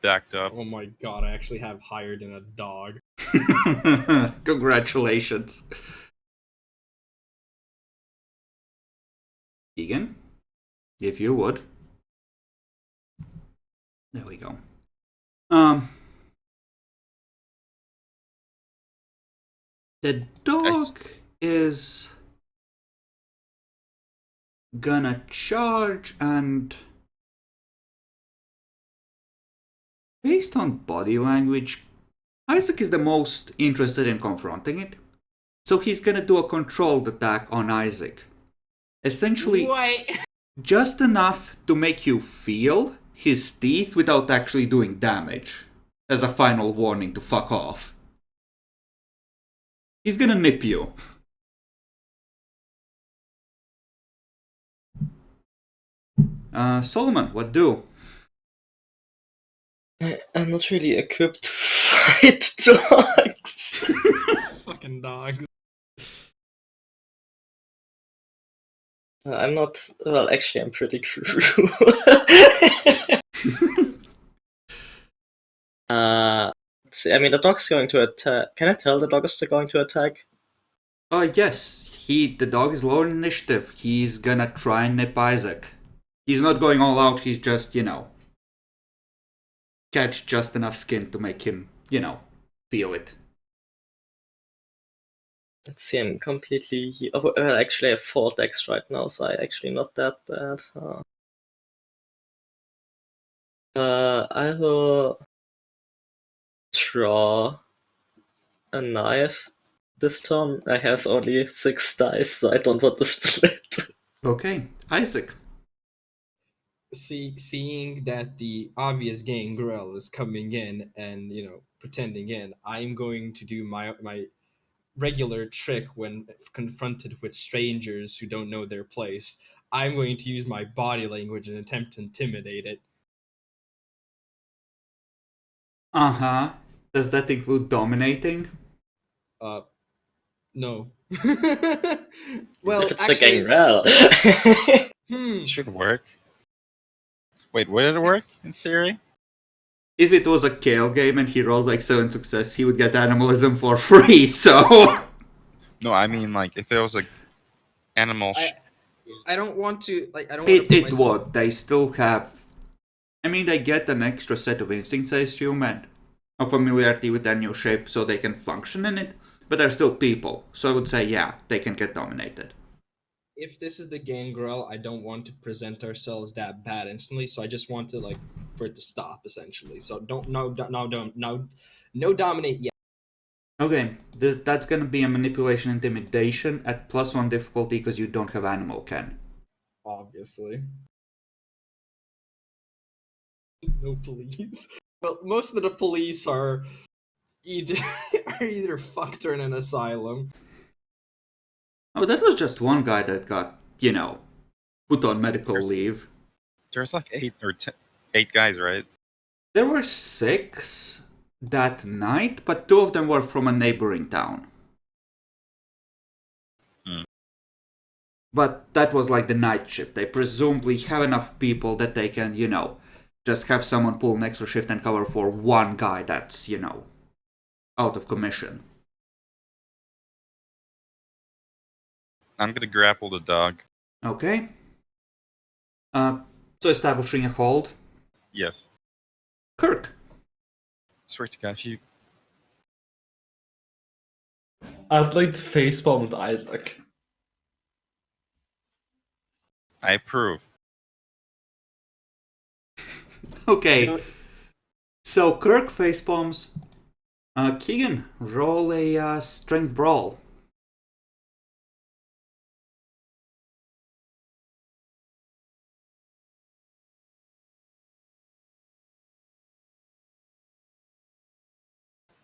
Speaker 5: backed up.
Speaker 2: Oh my god, I actually have higher than a dog.
Speaker 1: Congratulations. Egan, if you would. There we go. The dog is gonna charge, and based on body language, Isaac is the most interested in confronting it. So he's gonna do a controlled attack on Isaac. Essentially,
Speaker 2: What?
Speaker 1: just enough to make you feel his teeth without actually doing damage. As a final warning to fuck off. He's gonna nip you. Solomon, what do?
Speaker 3: I'm not really equipped to fight dogs.
Speaker 2: Fucking dogs.
Speaker 3: I'm not. Well, actually, I'm pretty cruel. See, I mean, the dog's going to attack. Can I tell the dog is going to attack?
Speaker 1: Yes. The dog is low in initiative. He's gonna try and nip Isaac. He's not going all out, he's just, catch just enough skin to make him, feel it.
Speaker 3: Let's see, I'm completely. Oh, well, actually, I have 4 decks right now, so I'm actually not that bad. I will draw a knife. This turn, I have only 6 dice, so I don't want to split.
Speaker 1: Okay, Isaac.
Speaker 2: Seeing that the obvious gangrel is coming in and pretending in, I'm going to do my regular trick when confronted with strangers who don't know their place. I'm going to use my body language and attempt to intimidate it.
Speaker 1: Uh-huh. Does that include dominating?
Speaker 2: No. Well,
Speaker 3: If it's
Speaker 2: actually,
Speaker 3: a gangrel.
Speaker 5: Should work. Wait, would it work in theory?
Speaker 1: If it was a Kale game and he rolled like 7 success, he would get animalism for free, so...
Speaker 5: No, I mean like if there was a animal.
Speaker 2: I don't want to I don't want to put
Speaker 1: It
Speaker 2: myself...
Speaker 1: would. They still have... I mean, they get an extra set of instincts, I assume, and a familiarity with their new shape so they can function in it, but they're still people, so I would say, yeah, they can get dominated.
Speaker 2: If this is the gangrel, I don't want to present ourselves that bad instantly, so I just want to for it to stop essentially. So don't dominate yet.
Speaker 1: Okay, that's gonna be a manipulation intimidation at +1 difficulty because you don't have animal ken.
Speaker 2: Obviously. No police. Well, most of the police are either fucked or in an asylum.
Speaker 1: Oh, that was just one guy that got, put on medical leave.
Speaker 5: There's like 8 guys, right?
Speaker 1: There were 6 that night, but 2 of them were from a neighboring town. But that was like the night shift. They presumably have enough people that they can, just have someone pull an extra shift and cover for one guy that's, out of commission.
Speaker 5: I'm gonna grapple the dog.
Speaker 1: Okay. So establishing a hold.
Speaker 5: Yes.
Speaker 1: Kirk.
Speaker 5: Swear to God, you.
Speaker 4: I'd like to facepalm with Isaac.
Speaker 5: I approve.
Speaker 1: Okay. So Kirk facepalms. Keegan, roll a strength brawl.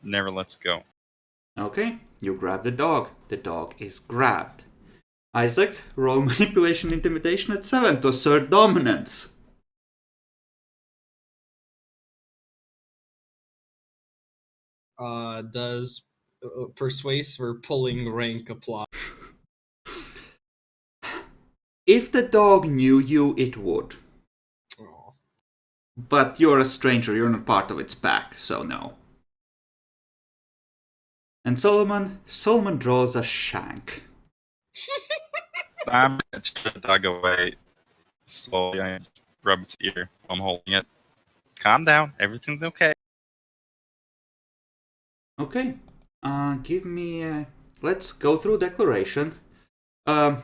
Speaker 5: Never lets go.
Speaker 1: Okay, you grab the dog. The dog is grabbed. Isaac, roll manipulation intimidation at 7 to assert dominance.
Speaker 2: Does persuasive or pulling rank apply?
Speaker 1: If the dog knew you, it would.
Speaker 2: Oh.
Speaker 1: But you're a stranger, you're not part of its pack, so no. And Solomon draws a shank.
Speaker 5: I'm gonna turn the dog away slowly. I rub its ear while I'm holding it. Calm down. Everything's okay.
Speaker 1: Okay, give me. Let's go through declaration. The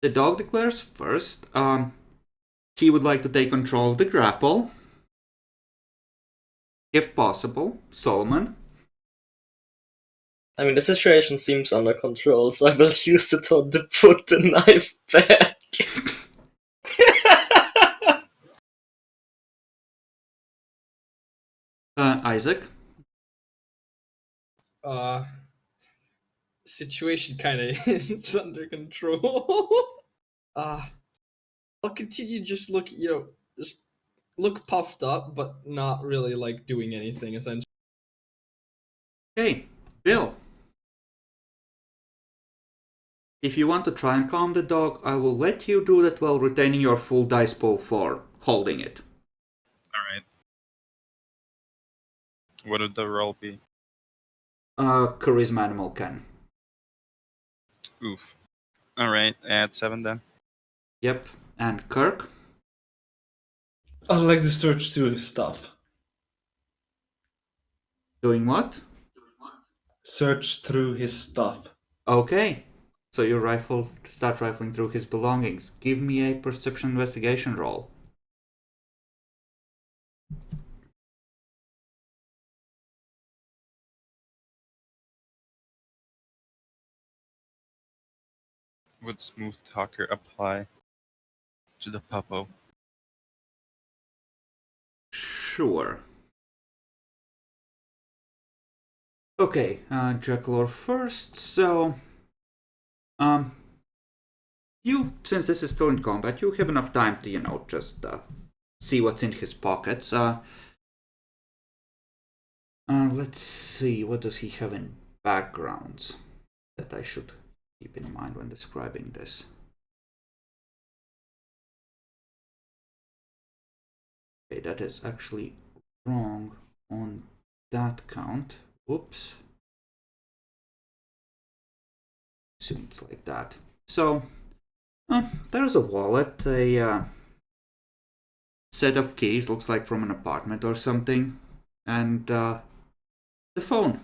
Speaker 1: dog declares first. He would like to take control of the grapple, if possible. Solomon.
Speaker 3: I mean, the situation seems under control, so I will use it on to put the knife back.
Speaker 1: Isaac.
Speaker 2: Situation kind of is under control. I'll continue just just look puffed up, but not really like doing anything essentially.
Speaker 1: Okay, Bill. If you want to try and calm the dog, I will let you do that while retaining your full dice pool for holding it.
Speaker 5: Alright. What would the roll be?
Speaker 1: Charisma animal can.
Speaker 5: Oof. Alright, add 7 then.
Speaker 1: Yep. And Kirk?
Speaker 4: I'd like to search through his stuff.
Speaker 1: Doing what?
Speaker 4: Search through his stuff.
Speaker 1: Okay. So you start rifling through his belongings. Give me a perception investigation roll.
Speaker 5: Would Smooth Talker apply to the puppo?
Speaker 1: Sure. Okay, Jackalor first. So, since this is still in combat, you have enough time to, just see what's in his pockets. Let's see, what does he have in backgrounds that I should keep in mind when describing this? Okay, that is actually wrong on that count. Whoops. Seems like that. So, there's a wallet, a set of keys, looks like from an apartment or something, and the phone.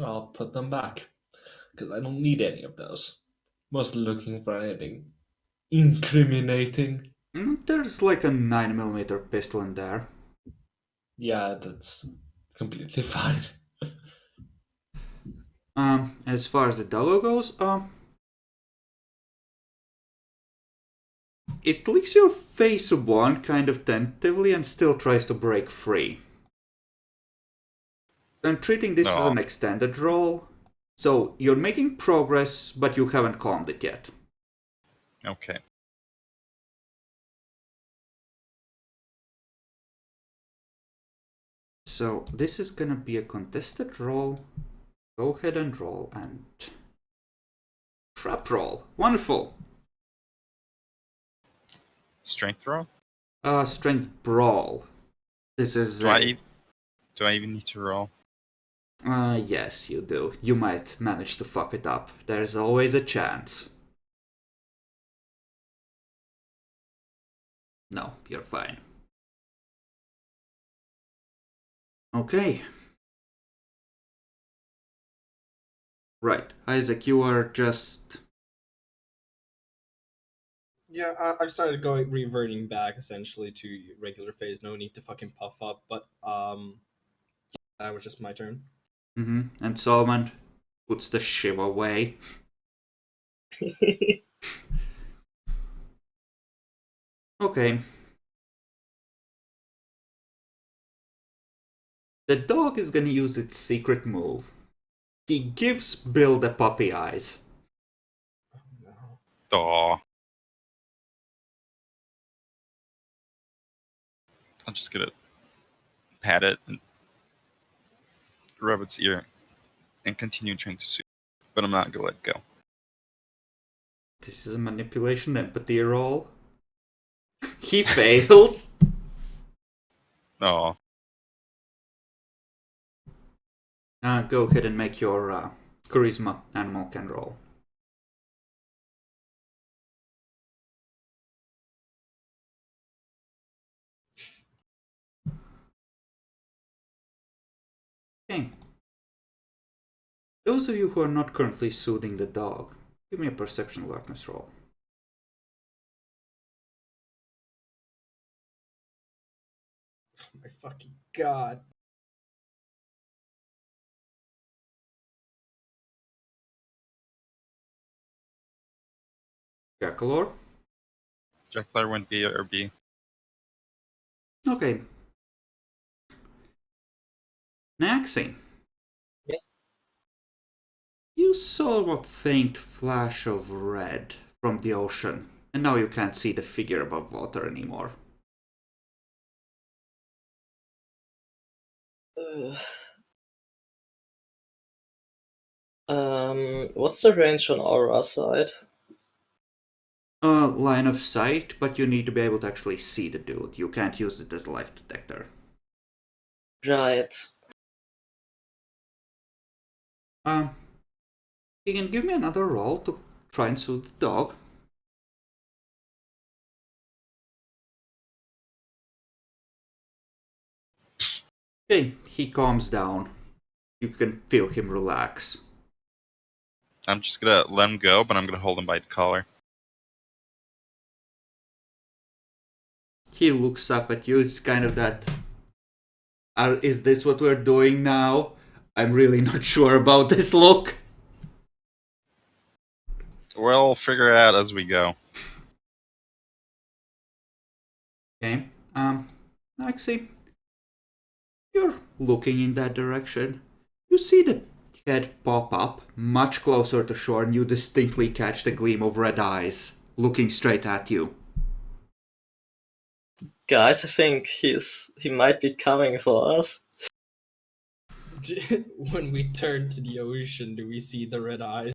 Speaker 4: I'll put them back because I don't need any of those. Mostly looking for anything incriminating.
Speaker 1: There's like a 9mm pistol in there.
Speaker 4: Yeah, that's completely fine.
Speaker 1: As far as the doggo goes, it licks your face one kind of tentatively and still tries to break free. I'm treating this as an extended roll, so you're making progress, but you haven't calmed it yet.
Speaker 5: Okay.
Speaker 1: So this is gonna be a contested roll. Go ahead and roll, and trap roll. Wonderful.
Speaker 5: Strength roll?
Speaker 1: Strength brawl. This is
Speaker 5: Do I even need to roll?
Speaker 1: Yes, you do. You might manage to fuck it up. There's always a chance. No, you're fine. Okay. Right, Isaac, you are just...
Speaker 2: Yeah, I've started reverting back essentially to regular phase. No need to fucking puff up, but that was just my turn.
Speaker 1: And Solomon puts the shiv away. Okay. The dog is gonna use its secret move. He gives Bill the puppy eyes.
Speaker 2: No.
Speaker 5: Aw. I'm just gonna pat it and rub its ear and continue trying to soothe. But I'm not gonna let go.
Speaker 1: This is a manipulation empathy roll. He fails.
Speaker 5: Aw.
Speaker 1: Go ahead and make your charisma animal can roll. Okay. Those of you who are not currently soothing the dog, give me a perception alertness roll.
Speaker 2: Oh my fucking god.
Speaker 1: Jackalor?
Speaker 5: Jackler went B or B.
Speaker 1: Okay. Naxi.
Speaker 3: Yes.
Speaker 1: You saw a faint flash of red from the ocean, and now you can't see the figure above water anymore.
Speaker 3: What's the range on our side?
Speaker 1: Line of sight, but you need to be able to actually see the dude. You can't use it as a life detector.
Speaker 3: Right.
Speaker 1: You can give me another roll to try and soothe the dog. Okay, he calms down. You can feel him relax.
Speaker 5: I'm just gonna let him go, but I'm gonna hold him by the collar.
Speaker 1: He looks up at you. It's kind of that... is this what we're doing now? I'm really not sure about this look.
Speaker 5: We'll figure it out as we go.
Speaker 1: Okay, Maxie, you're looking in that direction. You see the head pop up much closer to shore, and you distinctly catch the gleam of red eyes looking straight at you.
Speaker 3: Guys, I think he might be coming for us.
Speaker 2: When we turn to the ocean, do we see the red eyes?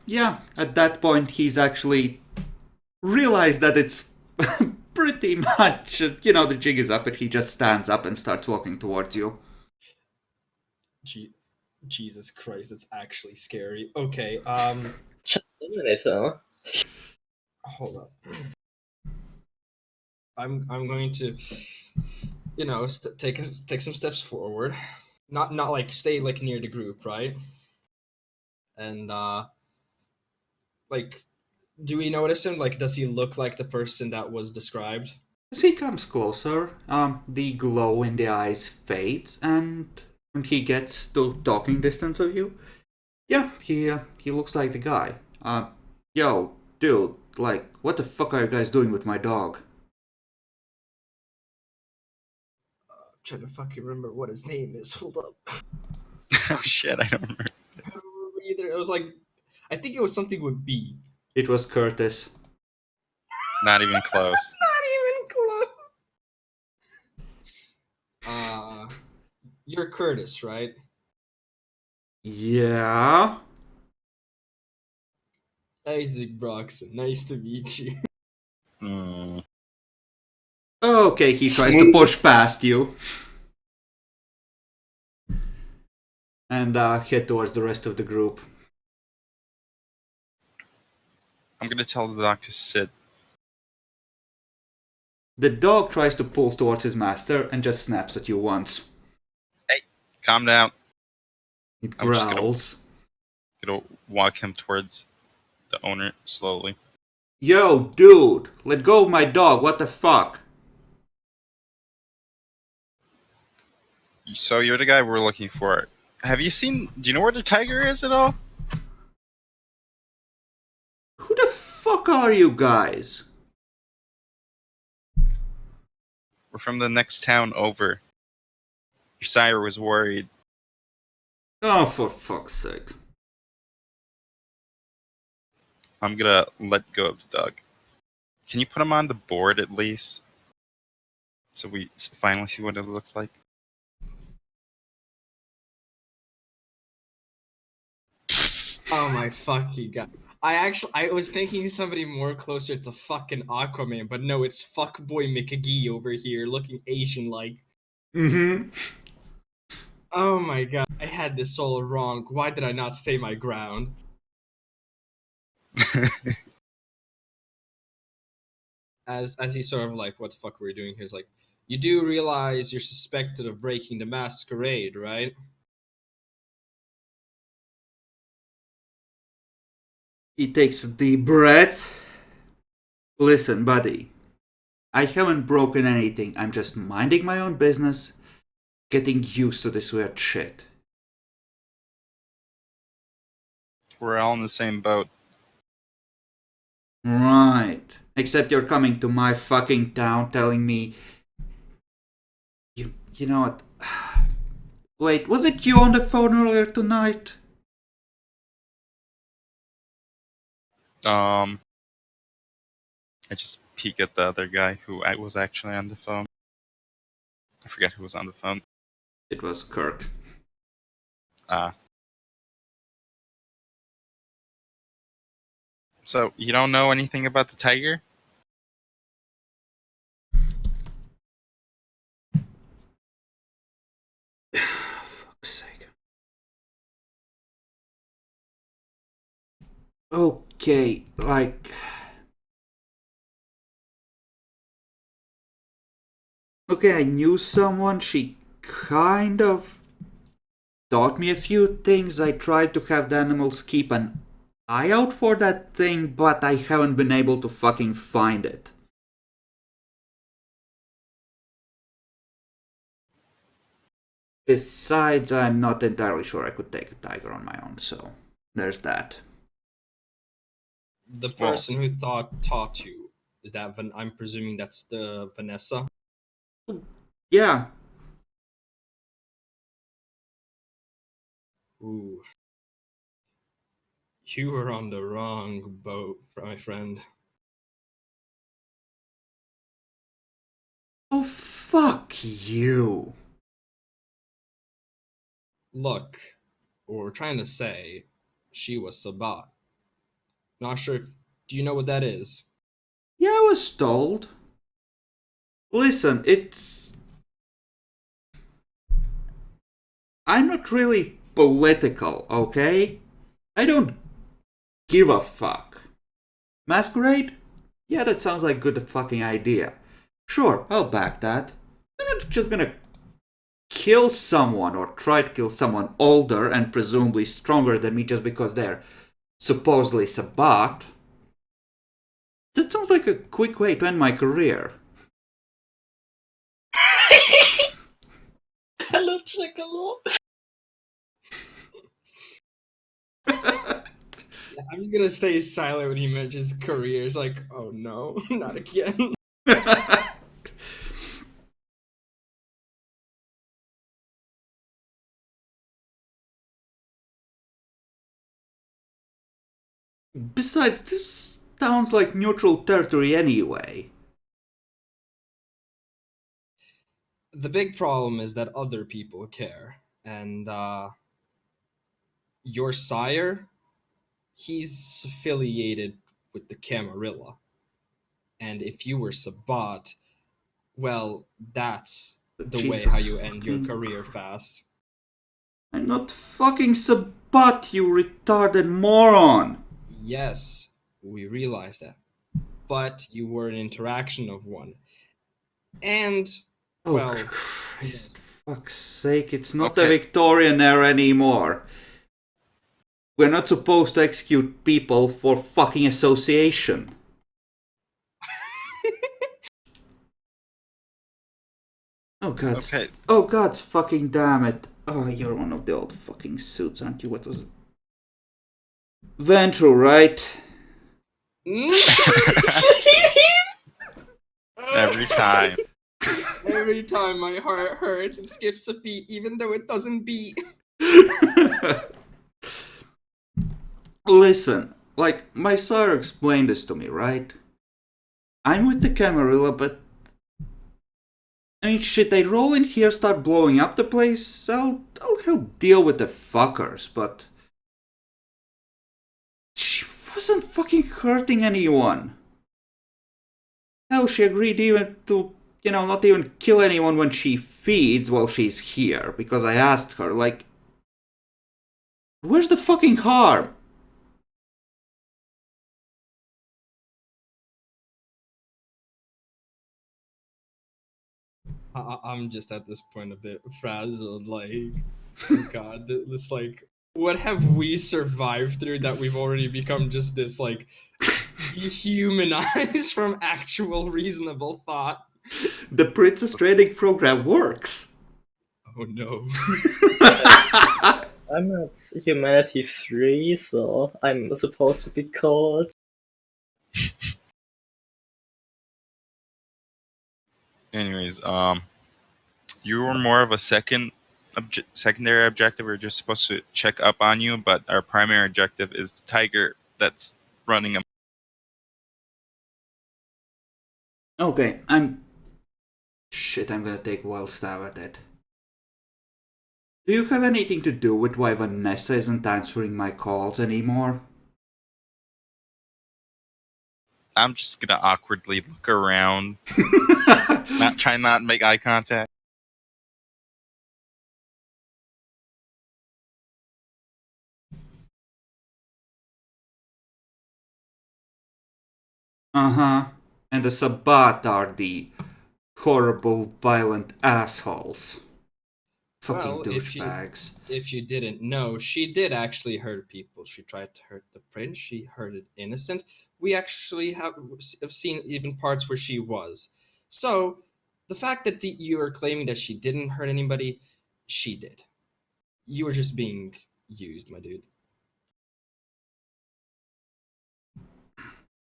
Speaker 1: Yeah, at that point he's actually realized that it's pretty much, the jig is up, and he just stands up and starts walking towards you.
Speaker 2: Jesus Christ, that's actually scary. Okay,
Speaker 3: Just a minute, huh?
Speaker 2: hold up. I'm going to, take some steps forward. Not like stay like near the group, right? And like, do we notice him? Like, does he look like the person that was described?
Speaker 1: As he comes closer, the glow in the eyes fades, and when he gets to talking distance of you, yeah, he looks like the guy. Yo, dude, like, what the fuck are you guys doing with my dog?
Speaker 2: I'm trying to fucking remember what his name is. Hold up.
Speaker 5: Oh shit, I don't remember.
Speaker 2: I don't remember either. It was like, I think it was something with B.
Speaker 1: It was Curtis.
Speaker 5: Not even close.
Speaker 2: Not even close. You're Curtis, right?
Speaker 1: Yeah?
Speaker 2: Isaac Broxson. Nice to meet you.
Speaker 5: Hmm.
Speaker 1: Okay, he tries to push past you. and head towards the rest of the group.
Speaker 5: I'm gonna tell the dog to sit.
Speaker 1: The dog tries to pull towards his master and just snaps at you once.
Speaker 5: Calm down.
Speaker 1: It
Speaker 5: I'm just
Speaker 1: growls.
Speaker 5: Gonna walk him towards the owner slowly.
Speaker 1: Yo, dude, let go of my dog, what the fuck?
Speaker 5: So you're the guy we're looking for. Have you seen? Do you know where the tiger is at all?
Speaker 1: Who the fuck are you guys?
Speaker 5: We're from the next town over. Your sire was worried.
Speaker 1: Oh, for fuck's sake.
Speaker 5: I'm gonna let go of the dog. Can you put him on the board at least? So we finally see what it looks like.
Speaker 2: Oh my fucking god. I was thinking somebody more closer to fucking Aquaman, but no, it's fuckboy McGee over here looking Asian like.
Speaker 1: Mm-hmm.
Speaker 2: Oh my god. I had this all wrong. Why did I not stay my ground? As he's sort of like, what the fuck were you doing here? He's like, you do realize you're suspected of breaking the Masquerade, right?
Speaker 1: He takes a deep breath. Listen, buddy. I haven't broken anything. I'm just minding my own business, getting used to this weird shit.
Speaker 5: We're all in the same boat.
Speaker 1: Right. Except you're coming to my fucking town telling me... You know what? Wait, was it you on the phone earlier tonight?
Speaker 5: I just peek at the other guy who I was actually on the phone. I forget who was on the phone.
Speaker 1: It was Kirk.
Speaker 5: So you don't know anything about the tiger?
Speaker 1: Fuck's sake. Okay, like... Okay, I knew someone, she kind of taught me a few things. I tried to have the animals keep an eye out for that thing, but I haven't been able to fucking find it. Besides, I'm not entirely sure I could take a tiger on my own, so there's that.
Speaker 2: The person who taught you, is that I'm presuming that's the Vanessa?
Speaker 1: Yeah,
Speaker 2: Ooh. You were on the wrong boat, my friend.
Speaker 1: oh fuck you.
Speaker 2: Look, what we're trying to say, she was Sabat. Not sure if... Do you know what that is?
Speaker 1: Yeah, I was told. Listen, I'm not really political, okay? I don't give a fuck. Masquerade? Yeah, that sounds like a good fucking idea. Sure, I'll back that. I'm not just gonna kill someone or try to kill someone older and presumably stronger than me just because they're supposedly Sabat. That sounds like a quick way to end my career.
Speaker 3: Hello, Chicolo.
Speaker 2: I'm just gonna stay silent when he mentions careers. Like, oh no, not again.
Speaker 1: Besides, this sounds like neutral territory anyway.
Speaker 2: The big problem is that other people care, and your sire, he's affiliated with the Camarilla, and if you were Sabat, well, that's the way
Speaker 1: Jesus
Speaker 2: how you end your
Speaker 1: fucking
Speaker 2: career fast.
Speaker 1: I'm not fucking Sabat, you retarded moron!
Speaker 2: Yes, we realize that. But you were an interaction of one. And,
Speaker 1: Oh,
Speaker 2: well,
Speaker 1: Christ, fuck's sake, it's not the
Speaker 5: Okay.
Speaker 1: Victorian era anymore. We're not supposed to execute people for fucking association. Oh god.
Speaker 5: Okay.
Speaker 1: Oh god, fucking damn it. Oh, you're one of the old fucking suits, aren't you? What was it? Ventral, right?
Speaker 5: Every time.
Speaker 2: Every time my heart hurts, it skips a beat, even though it doesn't beat.
Speaker 1: Listen, like, my sire explained this to me, right? I'm with the Camarilla, but... I mean, shit, they roll in here, start blowing up the place, I'll help deal with the fuckers, but... She wasn't fucking hurting anyone. Hell, she agreed even to, not even kill anyone when she feeds while she's here, because I asked her, like... Where's the fucking harm?
Speaker 2: I'm just at this point a bit frazzled, like, oh god, this, like, what have we survived through that we've already become just this, like, dehumanized from actual reasonable thought?
Speaker 1: The Princess Trading Program works!
Speaker 2: Oh no.
Speaker 3: I'm at Humanity 3, so I'm supposed to be cold.
Speaker 5: Anyways, you were more of a secondary objective. We're just supposed to check up on you, but our primary objective is the tiger that's running.
Speaker 1: Okay, Shit, I'm gonna take a wild stab at it. Do you have anything to do with why Vanessa isn't answering my calls anymore?
Speaker 5: I'm just gonna awkwardly look around, try not to make eye contact.
Speaker 1: Uh-huh. And the Sabbat are the horrible, violent assholes. Fucking
Speaker 2: Well,
Speaker 1: douchebags.
Speaker 2: if you didn't know, she did actually hurt people. She tried to hurt the prince. She hurted innocent. We actually have seen even parts where she was. So, the fact that you are claiming that she didn't hurt anybody, she did. You were just being used, my dude.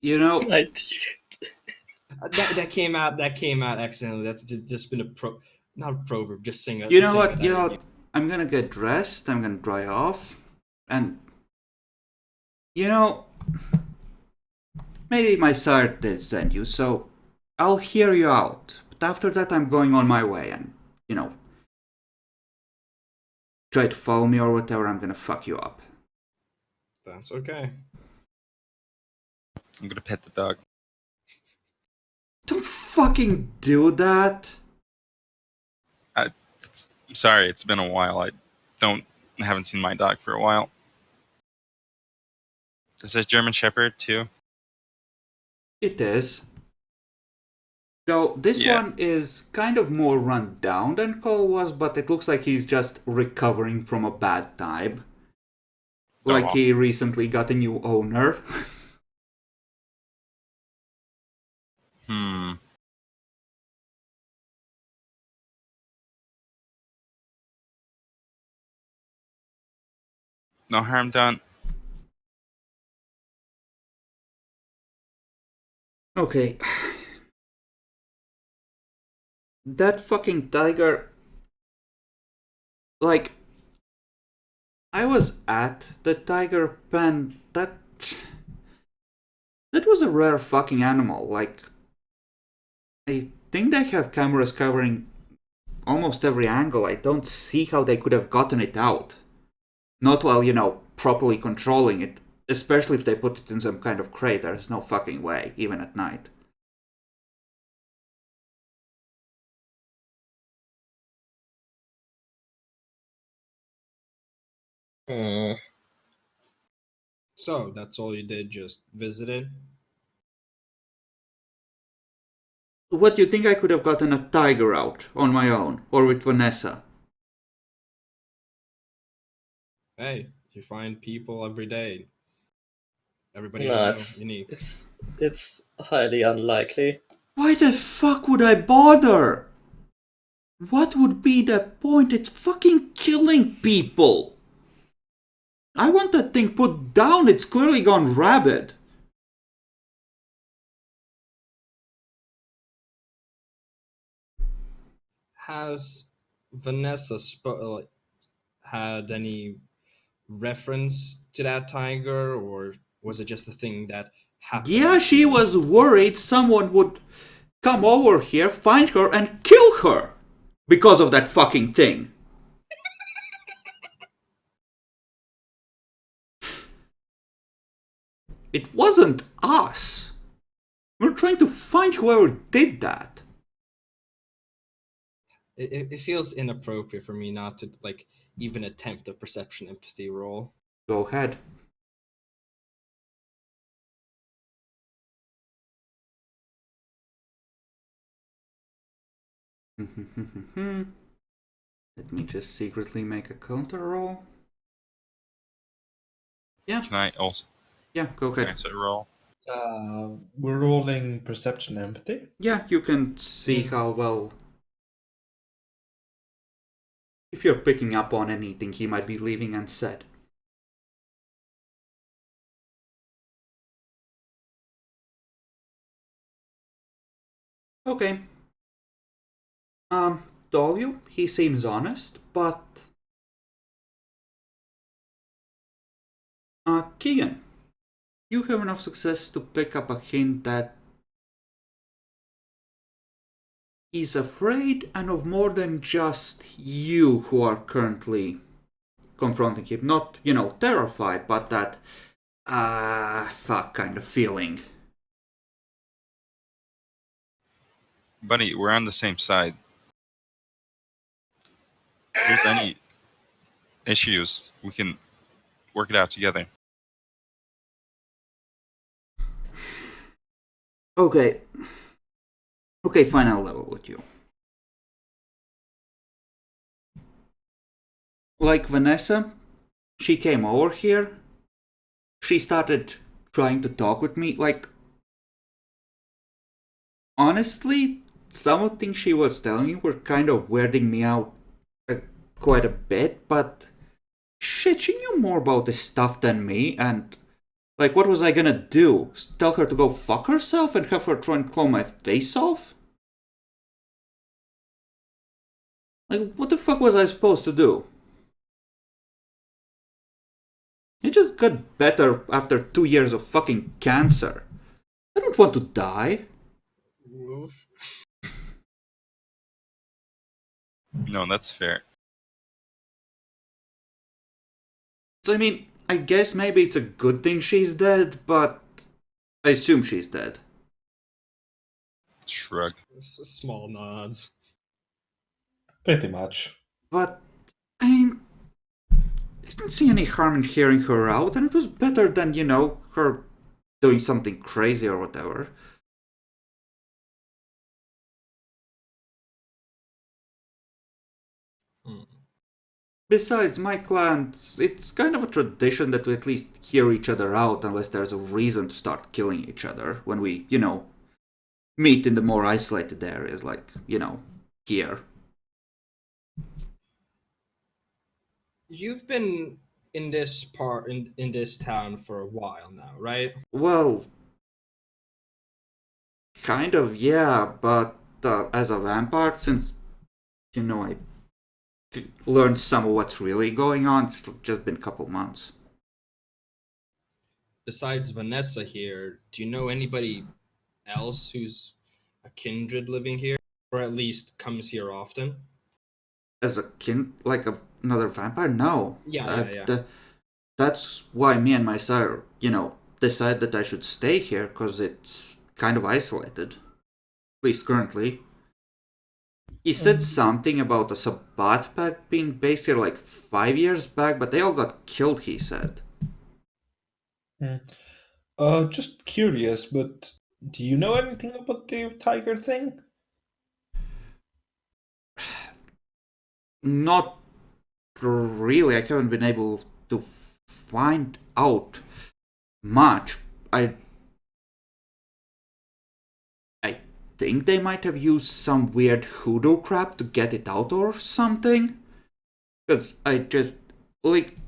Speaker 1: You know,
Speaker 2: That came out. That came out accidentally. That's just been not a proverb. Just saying.
Speaker 1: you know
Speaker 2: saying
Speaker 1: what,
Speaker 2: that
Speaker 1: you know
Speaker 2: I-
Speaker 1: what? I'm gonna get dressed, I'm gonna dry off, and... Maybe my sire did send you, so I'll hear you out. But after that, I'm going on my way, and, try to follow me or whatever, I'm gonna fuck you up.
Speaker 2: That's okay.
Speaker 5: I'm gonna pet the dog.
Speaker 1: Don't fucking do that!
Speaker 5: I'm sorry, it's been a while. I haven't seen my dog for a while. Is that German Shepherd too?
Speaker 1: It is. Though this
Speaker 5: Yeah.
Speaker 1: one is kind of more run down than Cole was, but it looks like he's just recovering from a bad time. Like
Speaker 5: Oh.
Speaker 1: he recently got a new owner.
Speaker 5: Hmm. No harm done.
Speaker 1: Okay. That fucking tiger... Like... I was at the tiger pen. That was a rare fucking animal. Like... I think they have cameras covering almost every angle. I don't see how they could have gotten it out. Not while, properly controlling it. Especially if they put it in some kind of crate. There's no fucking way, even at night.
Speaker 3: Hmm.
Speaker 2: So that's all you did, just visited?
Speaker 1: What do you think I could have gotten a tiger out on my own or with Vanessa?
Speaker 2: Hey, you find people every day. Everybody's
Speaker 3: No,
Speaker 2: unique.
Speaker 3: it's highly unlikely.
Speaker 1: Why the fuck would I bother? What would be the point? It's fucking killing people. I want that thing put down. It's clearly gone rabid.
Speaker 2: Has Vanessa had any reference to that tiger, or was it just a thing that
Speaker 1: Yeah,
Speaker 2: happened?
Speaker 1: she was worried someone would come over here, find her, and kill her because of that fucking thing. It wasn't us. We're trying to find whoever did that.
Speaker 2: It feels inappropriate for me not to like even attempt a perception empathy roll.
Speaker 1: Go ahead. Let me just secretly make a counter roll. Yeah,
Speaker 5: Can I also
Speaker 1: go
Speaker 5: can I
Speaker 1: ahead.
Speaker 5: say roll?
Speaker 4: We're rolling perception empathy.
Speaker 1: Yeah, you can see how well. If you're picking up on anything he might be leaving unsaid. Okay. Told you, he seems honest, but Keegan, you have enough success to pick up a hint that he's afraid and of more than just you who are currently confronting him. Not, terrified, but that fuck kind of feeling.
Speaker 5: Buddy, we're on the same side. If there's any issues, we can work it out together.
Speaker 1: Okay. Okay, fine, I'll level with you. Like Vanessa, she came over here. She started trying to talk with me. Like, honestly, some of the things she was telling me were kind of weirding me out quite a bit, but shit, she knew more about this stuff than me, and like, what was I gonna do? Tell her to go fuck herself and have her try and claw my face off? Like, what the fuck was I supposed to do? It just got better after 2 years of fucking cancer. I don't want to die.
Speaker 2: Oof.
Speaker 5: No, that's fair.
Speaker 1: So, I mean, I guess maybe it's a good thing she's dead, but I assume she's dead.
Speaker 5: Shrug.
Speaker 2: Small nods.
Speaker 4: Pretty much.
Speaker 1: But, I mean, I didn't see any harm in hearing her out, and it was better than, her doing something crazy or whatever.
Speaker 2: Hmm.
Speaker 1: Besides, my clan, it's kind of a tradition that we at least hear each other out unless there's a reason to start killing each other when we, meet in the more isolated areas, like, here.
Speaker 2: You've been in this part in this town for a while now, right?
Speaker 1: Well, kind of, yeah, but as a vampire, since, I learned some of what's really going on, it's just been a couple months.
Speaker 2: Besides Vanessa here, do you know anybody else who's a kindred living here, or at least comes here often?
Speaker 1: As a like another vampire? No.
Speaker 2: Yeah.
Speaker 1: That's why me and my sire, decide that I should stay here, because it's kind of isolated. At least currently. He said something about a Sabbat pack being based here like 5 years back, but they all got killed, he said.
Speaker 4: Just curious, but do you know anything about the tiger thing?
Speaker 1: Not really, I haven't been able to find out much. I think they might have used some weird hoodoo crap to get it out or something. Because I just, like,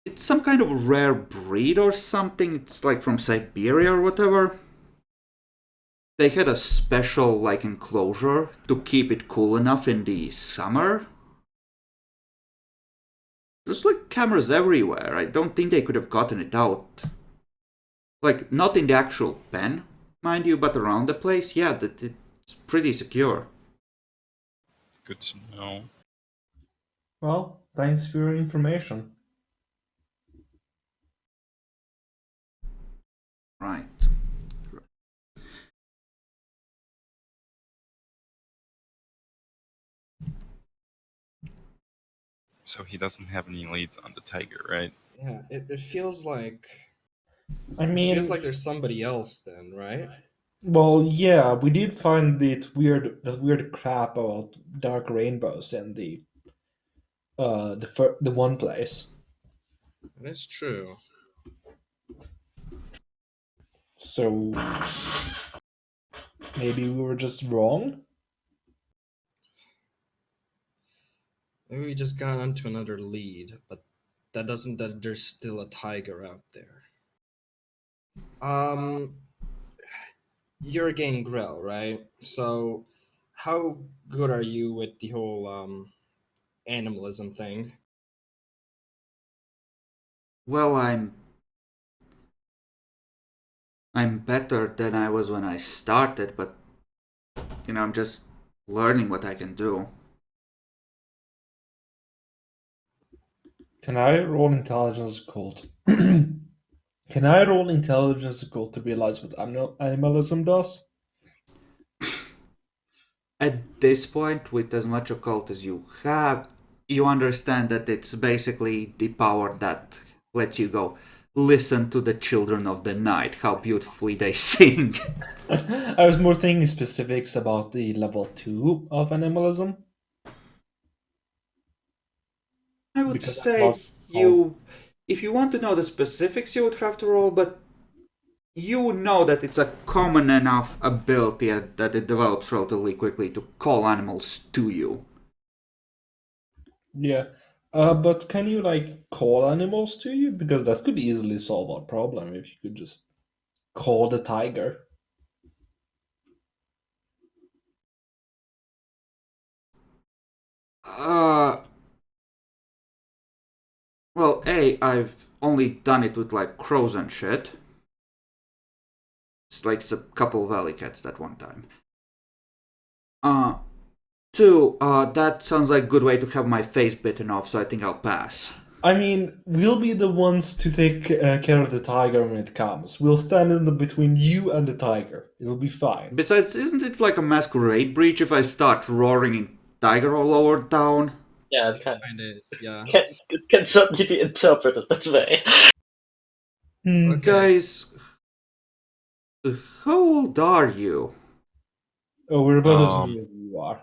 Speaker 1: it's some kind of rare breed or something. It's like from Siberia or whatever. They had a special, like, enclosure to keep it cool enough in the summer. There's like cameras everywhere. I don't think they could have gotten it out. Like, not in the actual pen, mind you, but around the place, yeah, that it's pretty secure.
Speaker 5: Good to know.
Speaker 4: Well, thanks for your information.
Speaker 1: Right.
Speaker 5: So he doesn't have any leads on the tiger, right?
Speaker 2: Yeah, it feels like
Speaker 4: I mean,
Speaker 2: feels like there's somebody else then, right?
Speaker 4: well, yeah, we did find that weird crap about dark rainbows in the one place.
Speaker 2: That's true.
Speaker 4: So maybe we were just wrong.
Speaker 2: Maybe we just got onto another lead, but that doesn't that there's still a tiger out there. You're a Gangrel, right? So how good are you with the whole animalism thing?
Speaker 1: Well, I'm better than I was when I started, but I'm just learning what I can do.
Speaker 4: Can I roll intelligence cult? Can I roll intelligence cult to realize what animalism does?
Speaker 1: At this point, with as much occult as you have, you understand that it's basically the power that lets you go. Listen to the children of the night, how beautifully they sing.
Speaker 4: I was more thinking specifics about the level 2 of animalism.
Speaker 1: I would
Speaker 4: Because
Speaker 1: say if you want to know the specifics, you would have to roll, but you know that it's a common enough ability that it develops relatively quickly to call animals to you.
Speaker 4: Yeah. But can you like call animals to you? Because that could easily solve our problem if you could just call the tiger.
Speaker 1: Uh, well, I've only done it with like crows and shit. It's like a couple of alley cats that one time. Uh, Two, that sounds like a good way to have my face bitten off, so I think I'll pass.
Speaker 4: I mean, we'll be the ones to take care of the tiger when it comes. We'll stand in the between you and the tiger. It'll be fine.
Speaker 1: Besides, isn't it like a masquerade breach if I start roaring in tiger all over town?
Speaker 3: Yeah, it
Speaker 2: Kinda, yeah.
Speaker 3: can certainly be interpreted that way.
Speaker 4: Hmm.
Speaker 2: Okay.
Speaker 1: Guys, how old are you?
Speaker 4: Oh, we're about as
Speaker 5: Um,
Speaker 4: new as you are.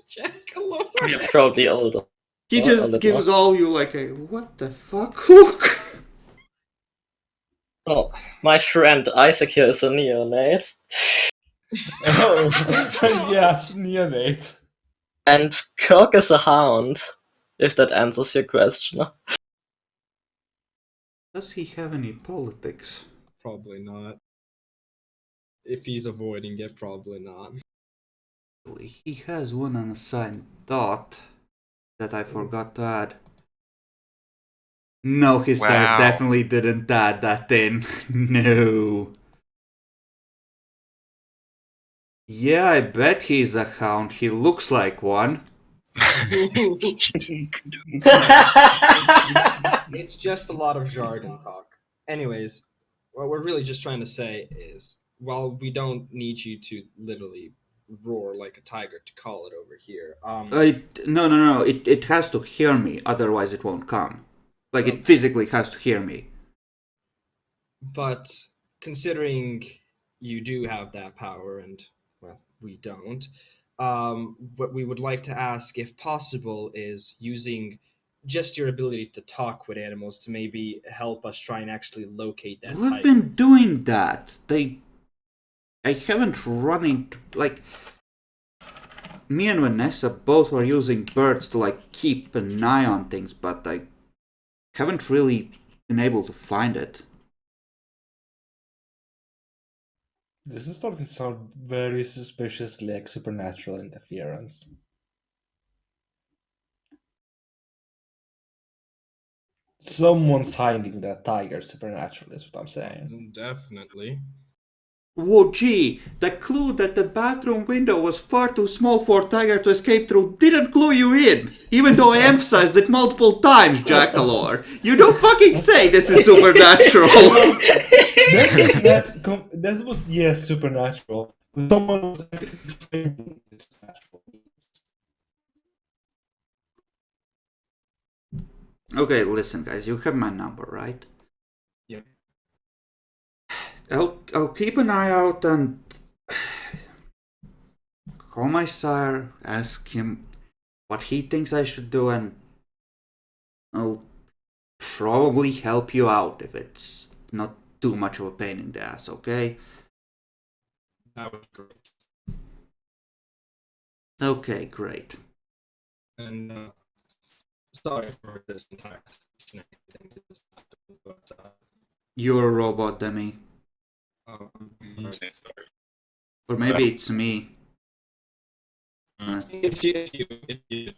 Speaker 2: Jack alone.
Speaker 3: You're probably older.
Speaker 1: He
Speaker 3: A
Speaker 1: just
Speaker 3: little.
Speaker 1: gives all you like a what the fuck look.
Speaker 3: Oh, my friend Isaac here is a neonate.
Speaker 4: Oh, yes, neonate.
Speaker 3: And Kirk is a hound, if that answers your question.
Speaker 1: Does he have any politics?
Speaker 2: Probably not. If he's avoiding it, probably not.
Speaker 1: He has one unassigned thought that I forgot to add. No, he said
Speaker 5: Wow.
Speaker 1: definitely didn't add that in. No. Yeah, I bet he's a hound. He looks like one.
Speaker 2: It's just a lot of jargon talk. Anyways, what we're really just trying to say is Well, we don't need you to literally roar like a tiger to call it over here.
Speaker 1: No. It has to hear me, otherwise it won't come. Like it
Speaker 2: Okay.
Speaker 1: physically has to hear me.
Speaker 2: But considering you do have that power, and well, we don't, what we would like to ask, if possible, is using just your ability to talk with animals to maybe help us try and actually locate that
Speaker 1: We've
Speaker 2: tiger.
Speaker 1: been doing that. I haven't run into like. Me and Vanessa both were using birds to like keep an eye on things, but I haven't really been able to find it.
Speaker 4: This is starting to sound very suspiciously like supernatural interference. Someone's hiding that tiger supernatural, is what I'm saying.
Speaker 2: Definitely.
Speaker 1: Whoa, gee, the clue that the bathroom window was far too small for Tiger to escape through didn't clue you in, even though I emphasized it multiple times, Jackalore. You don't fucking say this is supernatural.
Speaker 4: That was yes, supernatural. But someone was actually claiming it's supernatural.
Speaker 1: Okay, listen, guys, you have my number, right?
Speaker 2: Yep.
Speaker 1: I'll keep an eye out and call my sire, ask him what he thinks I should do, and I'll probably help you out if it's not too much of a pain in the ass, okay?
Speaker 2: That would be great.
Speaker 1: Okay, great.
Speaker 2: And sorry for this entire thing that just happened, but
Speaker 1: You're a robot, Demi.
Speaker 2: I'm sorry.
Speaker 1: Or maybe it's me.
Speaker 2: It's you. It's you.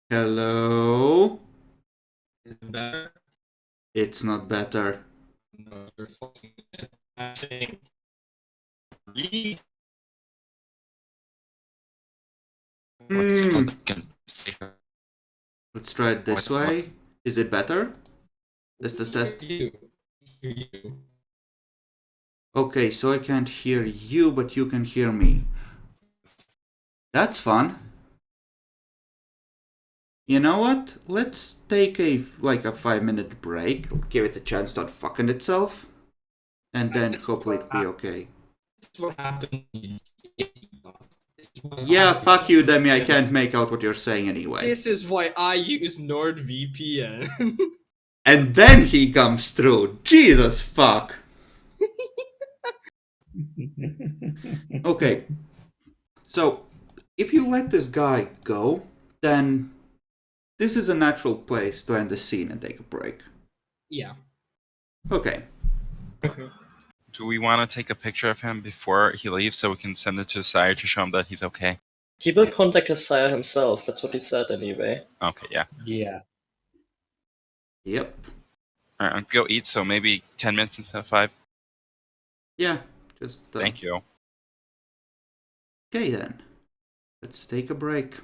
Speaker 1: Hello?
Speaker 2: Is it better?
Speaker 1: It's not better.
Speaker 2: No, you're fucking smashing.
Speaker 1: Let's try it this way. Is it better? Test.
Speaker 2: Hear you.
Speaker 1: Okay, so I can't hear you, but you can hear me. That's fun. You know what? Let's take a 5-minute break. Give it a chance to unfucking itself. And then hopefully it'll be okay.
Speaker 2: This is what happened.
Speaker 1: Yeah, fuck you, Demi. I can't make out what you're saying anyway.
Speaker 2: This is why I use NordVPN.
Speaker 1: And then he comes through. Jesus fuck. Okay. So, if you let this guy go, then this is a natural place to end the scene and take a break.
Speaker 2: Yeah.
Speaker 1: Okay.
Speaker 5: Do we want to take a picture of him before he leaves so we can send it to Sire to show him that he's okay?
Speaker 3: He will contact his sire himself. That's what he said anyway.
Speaker 5: Okay, yeah.
Speaker 4: Yeah.
Speaker 1: Yep.
Speaker 5: Alright, I'm gonna go eat, so maybe 10 minutes instead of 5.
Speaker 1: Yeah. Just.
Speaker 5: Thank you.
Speaker 1: Okay then. Let's take a break.